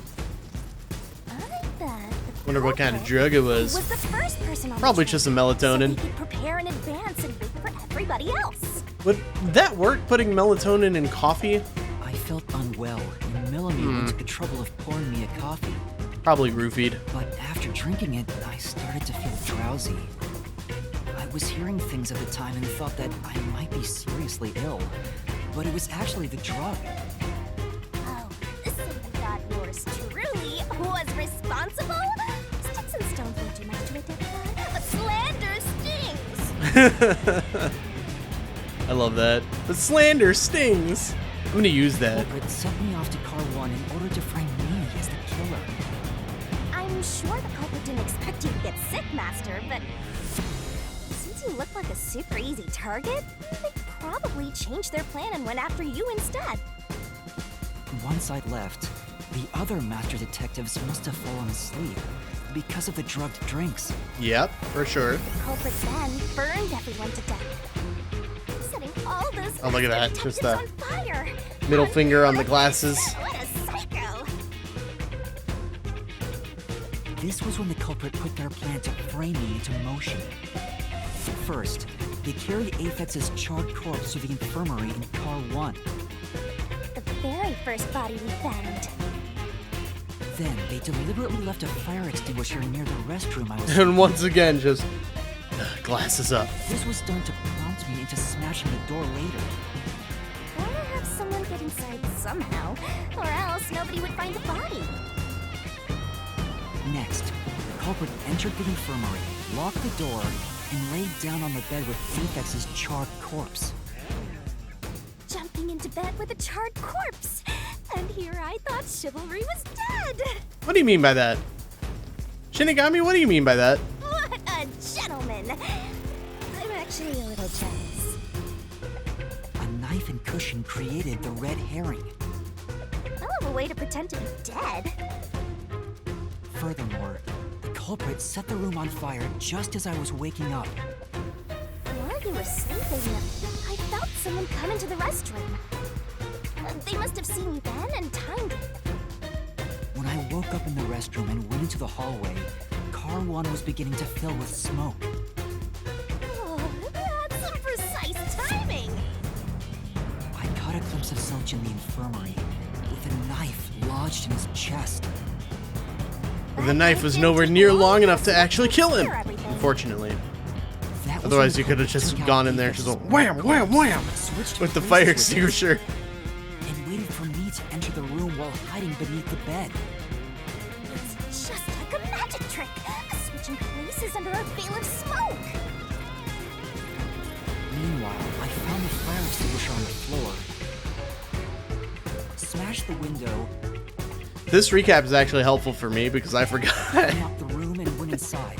I bet the Wonder what kind of culprit drug it was. was the first person on Probably the just train, some melatonin. So he could prepare in advance and wait for everybody else. Would that work, putting melatonin in coffee? I felt unwell, and Melanie went to the trouble of pouring me a coffee. Probably roofied. But after drinking it, I started to feel drowsy. I was hearing things at the time and thought that I might be seriously ill. But it was actually the drug. Oh, this Satan god yours truly was responsible? Sticks and stones won't do much to identify, but slander stings! I love that. The slander stings. I'm gonna use The that. culprit sent me off to car 1 in order to frame me as the killer. I'm sure the culprit didn't expect you to get sick, Master, but since you look like a super easy target, they probably changed their plan and went after you instead. Once I'd left, the other master detectives must have fallen asleep because of the drugged drinks. Yep, for sure. The culprit then burned everyone to death, setting all those Oh, look at that. detectives Just a on fire. middle finger on the glasses. What a psycho! This was when the culprit put their plan to frame me into motion. First, they carried Aphex's charred corpse to the infirmary in car 1. The very first body we found. Then, they deliberately left a fire extinguisher near the restroom I was in. And once again, just glasses up. This was done to prompt me into smashing the door later. Gotta have someone get inside somehow, or else nobody would find the body. Next, the culprit entered the infirmary, locked the door, and laid down on the bed with Aphex's charred corpse. Jumping into bed with a charred corpse. And here I thought chivalry was dead. What do you mean by that? Shinigami, what do you mean by that? What a gentleman. I'm actually a little jealous. A knife and cushion created the red herring. Hell of a way to pretend to be dead. Furthermore, the culprit set the room on fire just as I was waking up. While you were sleeping, I felt someone come into the restroom. They must have seen you then and timed it. When I woke up in the restroom and went into the hallway, car 1 was beginning to fill with smoke. Oh, that's some precise timing. I caught a glimpse of Zilch in the infirmary, with a knife lodged in his chest. The knife was nowhere near long enough to actually kill him, unfortunately. That was Otherwise, when you the could have culprit just took out gone in there and just Aphex's went wham, wham, wham switched with the places fire with it, extinguisher. and waited for me to enter the room while hiding beneath the bed. It's just like a magic trick. Switching places under a veil of smoke. Meanwhile, I found the fire extinguisher on the floor, smashed the window, This recap is actually helpful for me because I forgot. opened up the room, and went inside.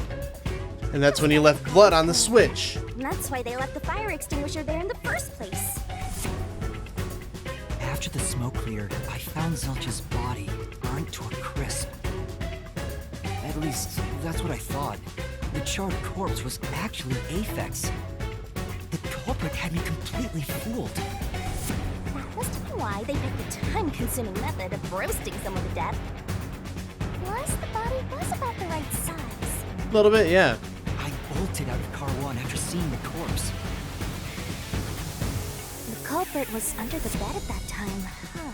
And that's when he left blood on the switch. And that's why they left the fire extinguisher there in the first place. After the smoke cleared, I found Zilch's body, burnt to a crisp. At least, that's what I thought. The charred corpse was actually Aphex. The culprit had me completely fooled. That must be why they picked the time-consuming method of roasting someone to death. Plus, the body was about the right size. A little bit, yeah. I bolted out of Car 1 after seeing the corpse. The culprit was under the bed at that time, huh?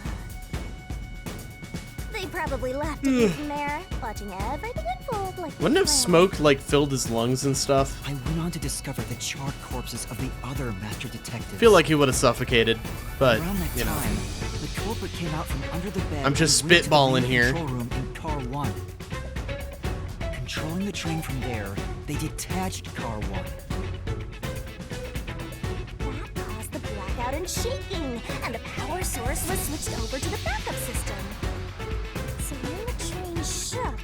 They probably left it in there, watching everything unfold like Wouldn't have smoke like filled his lungs and stuff? I went on to discover the charred corpses of the other master detectives. Feel like he would have suffocated, but Around that you know. time, the culprit came out from under the bed. I'm just and went to the spitballing main here. Control room in Car 1. Controlling the train from there, they detached Car 1. That caused the blackout and shaking, and the power source was switched over to the backup system. So when the train shook,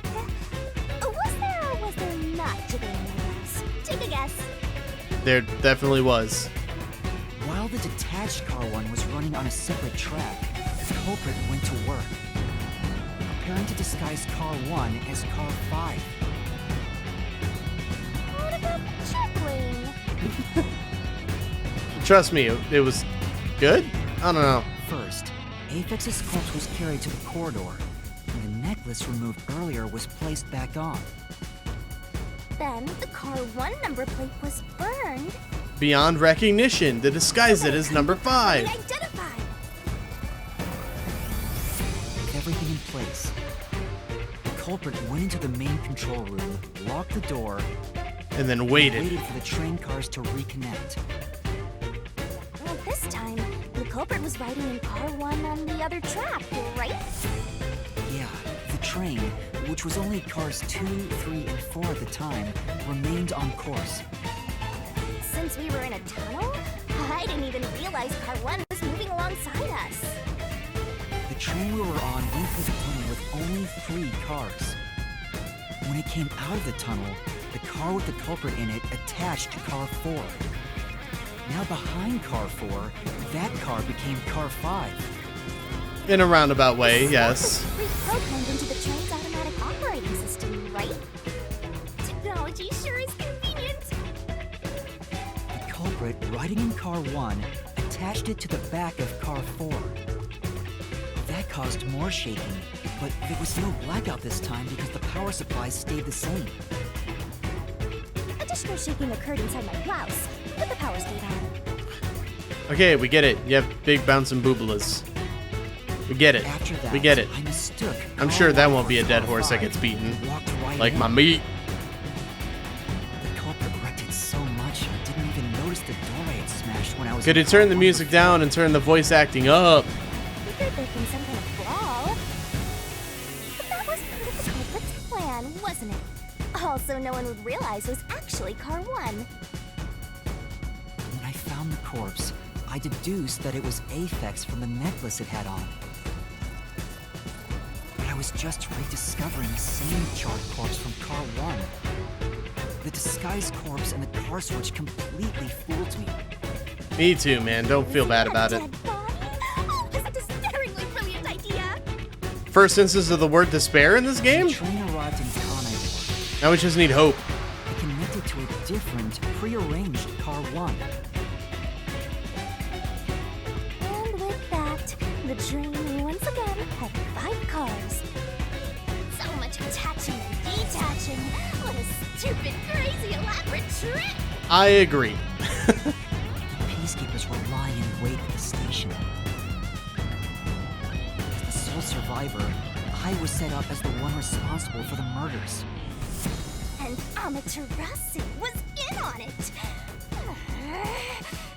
was there not jiggling wheels? Take a guess. There definitely was. While the detached Car 1 was running on a separate track, the culprit went to work, preparing to disguise Car 1 as Car 5. What about the jiggling? Trust me, it was good? I don't know. First, Aphex's corpse was carried to the corridor, and the necklace removed earlier was placed back on. Then the Car 1 number plate was burned. Beyond recognition to disguise it as number 5. Identified. With everything in place, the culprit went into the main control room, locked the door, And then and waited. waited for the train cars to reconnect. Well, this time, the culprit was riding in Car 1 on the other track, right? Yeah, the train, which was only cars 2, 3, and 4 at the time, remained on course. Since we were in a tunnel, I didn't even realize Car 1 was moving alongside us. The train we were on went through the tunnel with only 3 cars. When it came out of the tunnel, the car with the culprit in it attached to Car 4. Now behind Car 4, that car became Car 5. In a roundabout way, yes. Reprogrammed into the train's automatic operating system, right? Technology sure is convenient. The culprit, riding in Car 1, attached it to the back of Car 4. That caused more shaking, but there was no blackout this time because the power supply stayed the same. Additional shaking occurred inside my blouse, but the power stayed on. Okay, we get it. You have big bouncing boobalas. We get it. After that, We get it. I mistook I'm Car sure that 1 won't for be a dead Car horse that 5 gets beaten. and walked right Like in. my meat. The culprit wrecked it so much I didn't even notice the door I had smashed when I was Could in you turn Car the 1 music before. down and turn the voice acting up? Figured there'd been some kind of brawl. But that was part of the culprit's plan, wasn't it? Also, no one would realize was actually Car 1. When I found the corpse, I deduced that it was Aphex from the necklace it had on. But I was just rediscovering the same charred corpse from Car 1. The disguised corpse and the car switch completely fooled me. Me too, man. Don't feel bad about it. Dead body? Oh, this is a despairingly brilliant idea. First instance of the word despair in this game? The train arrived in Conivore. Now we just need hope. It connected to a different, prearranged Car 1. And with that, the train once again had 5 cars. So much attaching and detaching. What a stupid, crazy, elaborate trick! I agree. The peacekeepers were lying in wait at the station. As the sole survivor, I was set up as the one responsible for the murders. And Amaterasu was in on it.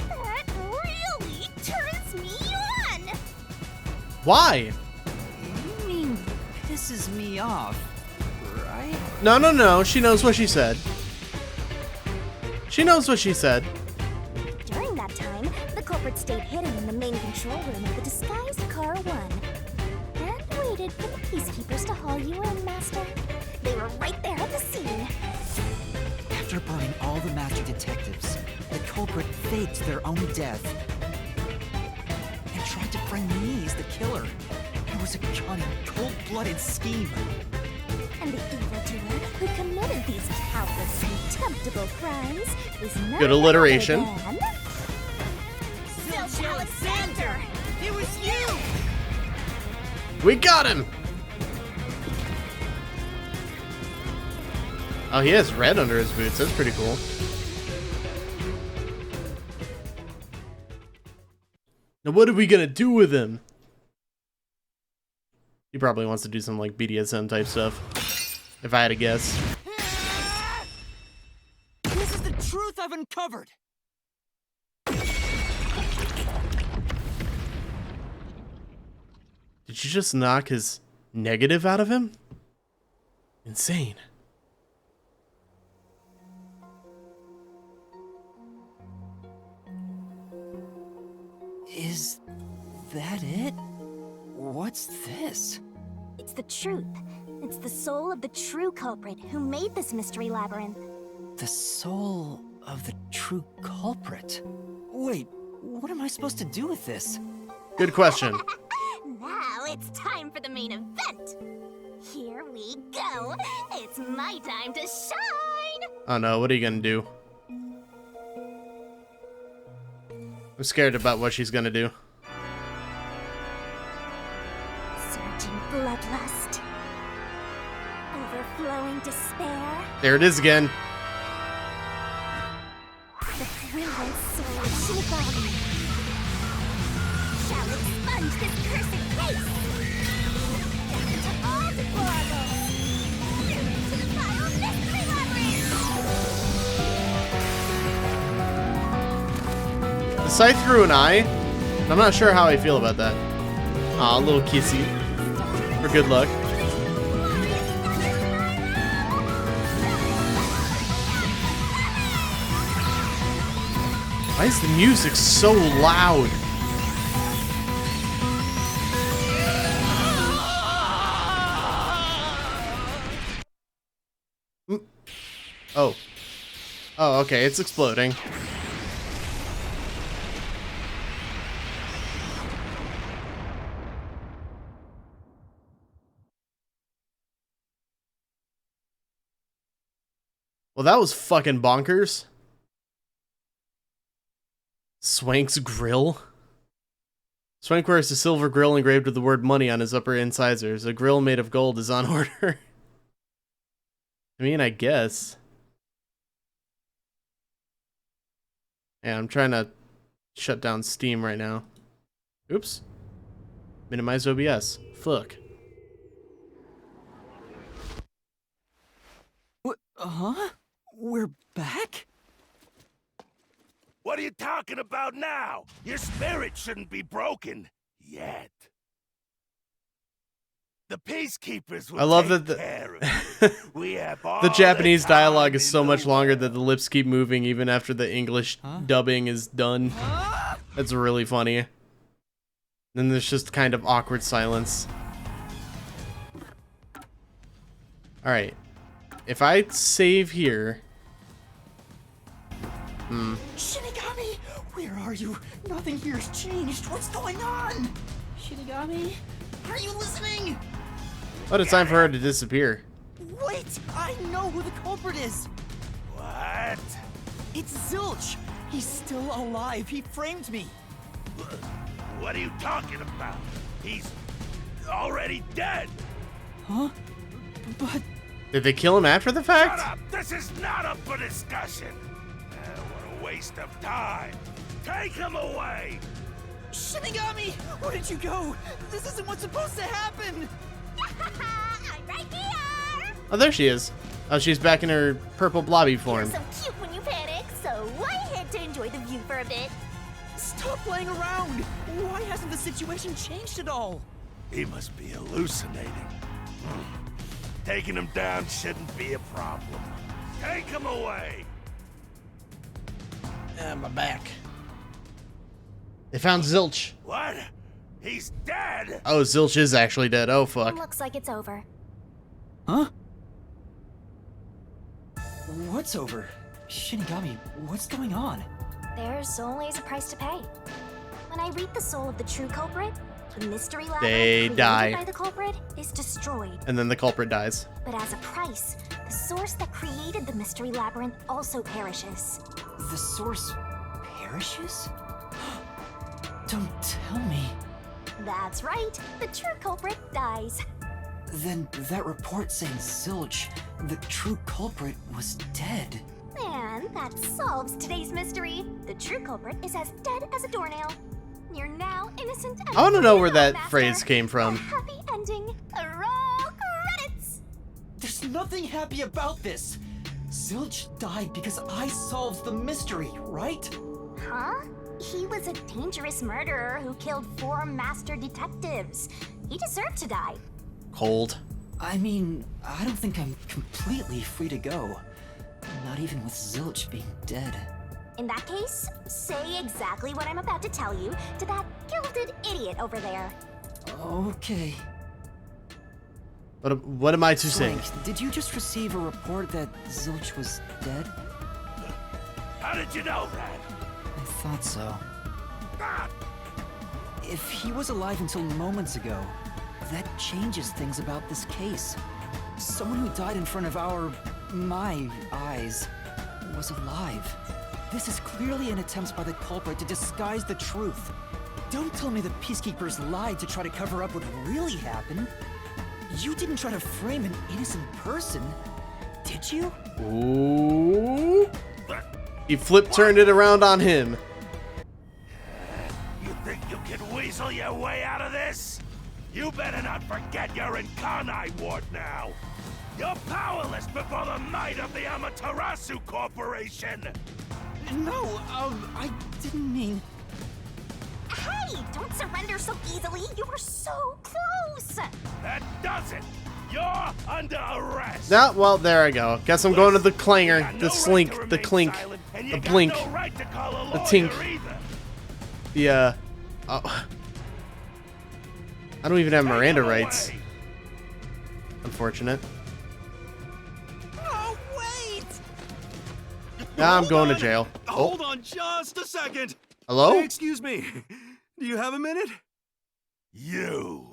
That really turns me on. Why? You mean pisses me off, right? No, no, no. She knows what she said. She knows what she said. During that time, the culprit stayed hidden in the main control room of the disguised Car 1 and waited for the peacekeepers to haul you in, Master. They were right there at the scene. After burning all the master detectives, the culprit faked their own death and tried to frame me as the killer. It was a cunning, cold-blooded scheme. And the evildoer who committed these countless contemptible crimes is none Good alliteration. other than Zilch Alexander! It was you! We got him! Oh, he has red under his boots. That's pretty cool. Now, what are we gonna do with him? He probably wants to do some, like, BDSM type stuff. If I had to guess. This is the truth I've uncovered! Did you just knock his negative out of him? Insane. Is that it? What's this? It's the truth. It's the soul of the true culprit who made this mystery labyrinth. The soul of the true culprit? Wait, what am I supposed to do with this? Good question. Now it's time for the main event. Here we go. It's my time to shine. Oh no, what are you gonna do? I'm scared about what she's gonna do. Surging bloodlust. Overflowing despair. There it is again. The brilliant soul of Shinigami shall expunge this cursed case. Down to all deplorables. To the final mystery labyrinth. The scythe threw an eye. I'm not sure how I feel about that. Aw, a little kissy. For good luck. Why is the music so loud? Oh. Oh, okay, it's exploding. Well, that was fucking bonkers. Swank's grill. Swank wears a silver grill engraved with the word money on his upper incisors. A grill made of gold is on order. I mean, I guess. Yeah, I'm trying to shut down Steam right now. Oops. Minimize OBS. Fuck. Huh? We're back? What are you talking about now? Your spirit shouldn't be broken yet. The peacekeepers will I love take that care of it. We have all the Japanese time dialogue is in so the much longer world. that the lips keep moving even after the English dubbing is done. That's really funny. Then there's just kind of awkward silence. Alright. If I save here... Shinigami! Where are you? Nothing here's changed. What's going on? Shinigami? Are you listening? But it's time for her to disappear. Wait! I know who the culprit is! What? It's Zilch! He's still alive. He framed me. What are you talking about? He's already dead. Huh? But... Did they kill him after the Shut fact? up! This is not up for discussion. What a waste of time. Take him away. Shinigami! Where did you go? This isn't what's supposed to happen! I'm right here. Oh, there she is. Oh, she's back in her purple blobby You're form. so cute when you panic, so I had to enjoy the view for a bit. Stop playing around! Why hasn't the situation changed at all? He must be hallucinating. Taking him down shouldn't be a problem. Take him away. My back. They found Zilch. What? He's dead? Oh, Zilch is actually dead. Oh, fuck. Looks like it's over. Huh? What's over? Shinigami, what's going on? There's always a price to pay. When I read the soul of the true culprit, the mystery labyrinth They created die. by the culprit is destroyed. And then the culprit dies. But as a price, the source that created the mystery labyrinth also perishes. The source perishes? Don't tell me. That's right, the true culprit dies. Then that report saying Zilch, the true culprit, was dead. And that solves today's mystery. The true culprit is as dead as a doornail. You're now innocent and I want to know where free to go, that Master. phrase came A from. happy ending. Roll credits. There's nothing happy about this. Zilch died because I solved the mystery, right? Huh? He was a dangerous murderer who killed 4 master detectives. He deserved to die. Cold. I mean, I don't think I'm completely free to go. Not even with Zilch being dead. In that case, say exactly what I'm about to tell you to that gilded idiot over there. Okay. What am I to say? Swank, did you just receive a report that Zilch was dead? How did you know that? I thought so. Ah, If he was alive until moments ago, that changes things about this case. Someone who died in front of my eyes, was alive. This is clearly an attempt by the culprit to disguise the truth. Don't tell me the Peacekeepers lied to try to cover up what really happened. You didn't try to frame an innocent person, did you? Ooh. He turned it around on him. you think you can weasel your way out of this? You better not forget you're in Kanai Ward now. You're powerless before the might of the Amaterasu Corporation. No, I didn't mean... Hey, don't surrender so easily. You were so close. That does it. You're under arrest. Yeah, well, there I go. Guess I'm going to the You clanger, got the no slink, right to the remain clink, silent, and the you got blink, no right to call a the lawyer tink. either. I don't even have Take Miranda him rights. away. Unfortunate. Oh, wait! Now I'm Hold going to on. jail. Oh, Hold on just a second. hello? Hey, excuse me. Do you have a minute? You.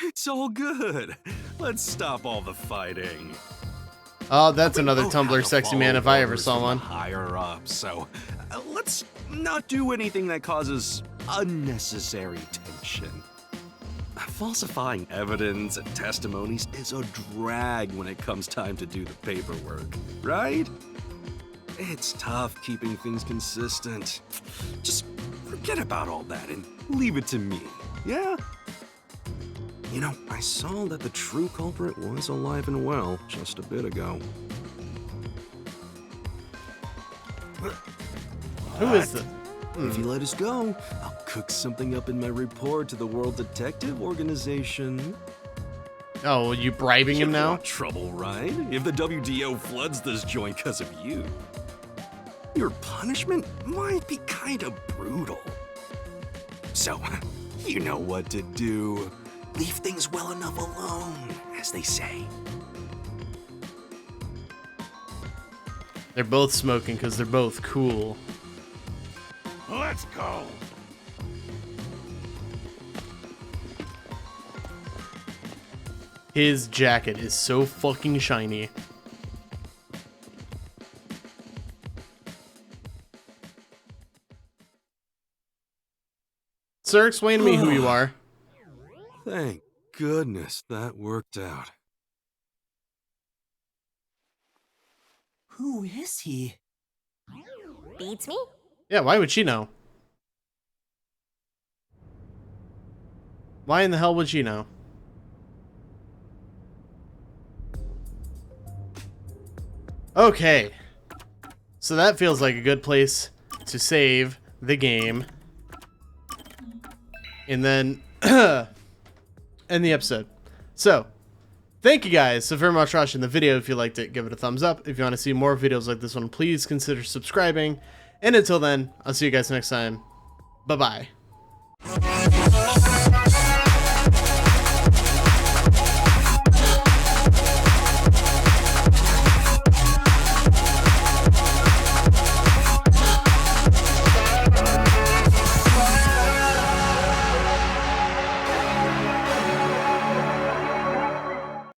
It's all good. Let's stop all the fighting. Oh, that's another Both have Tumblr to sexy follow man if I ever orders saw from the one. Higher up, so let's not do anything that causes unnecessary tension. Falsifying evidence and testimonies is a drag when it comes time to do the paperwork, right? It's tough keeping things consistent. Just forget about all that and leave it to me, yeah? You know, I saw that the true culprit was alive and well just a bit ago. Who is it? If you let us go, I'll cook something up in my report to the World Detective Organization. Oh, you bribing him You now? want trouble, right? If the WDO floods this joint because of you. Your punishment might be kind of brutal. So, you know what to do. Leave things well enough alone, as they say. They're both smoking because they're both cool. Let's go. His jacket is so fucking shiny. Sir, explain to me who you are. Thank goodness that worked out. Who is he? Beats me? Yeah, why would she know? Why in the hell would she know? Okay. So that feels like a good place to save the game. And then end the episode. So, thank you guys so very much for watching the video. If you liked it, give it a thumbs up. If you want to see more videos like this one, please consider subscribing. And until then, I'll see you guys next time. Bye-bye.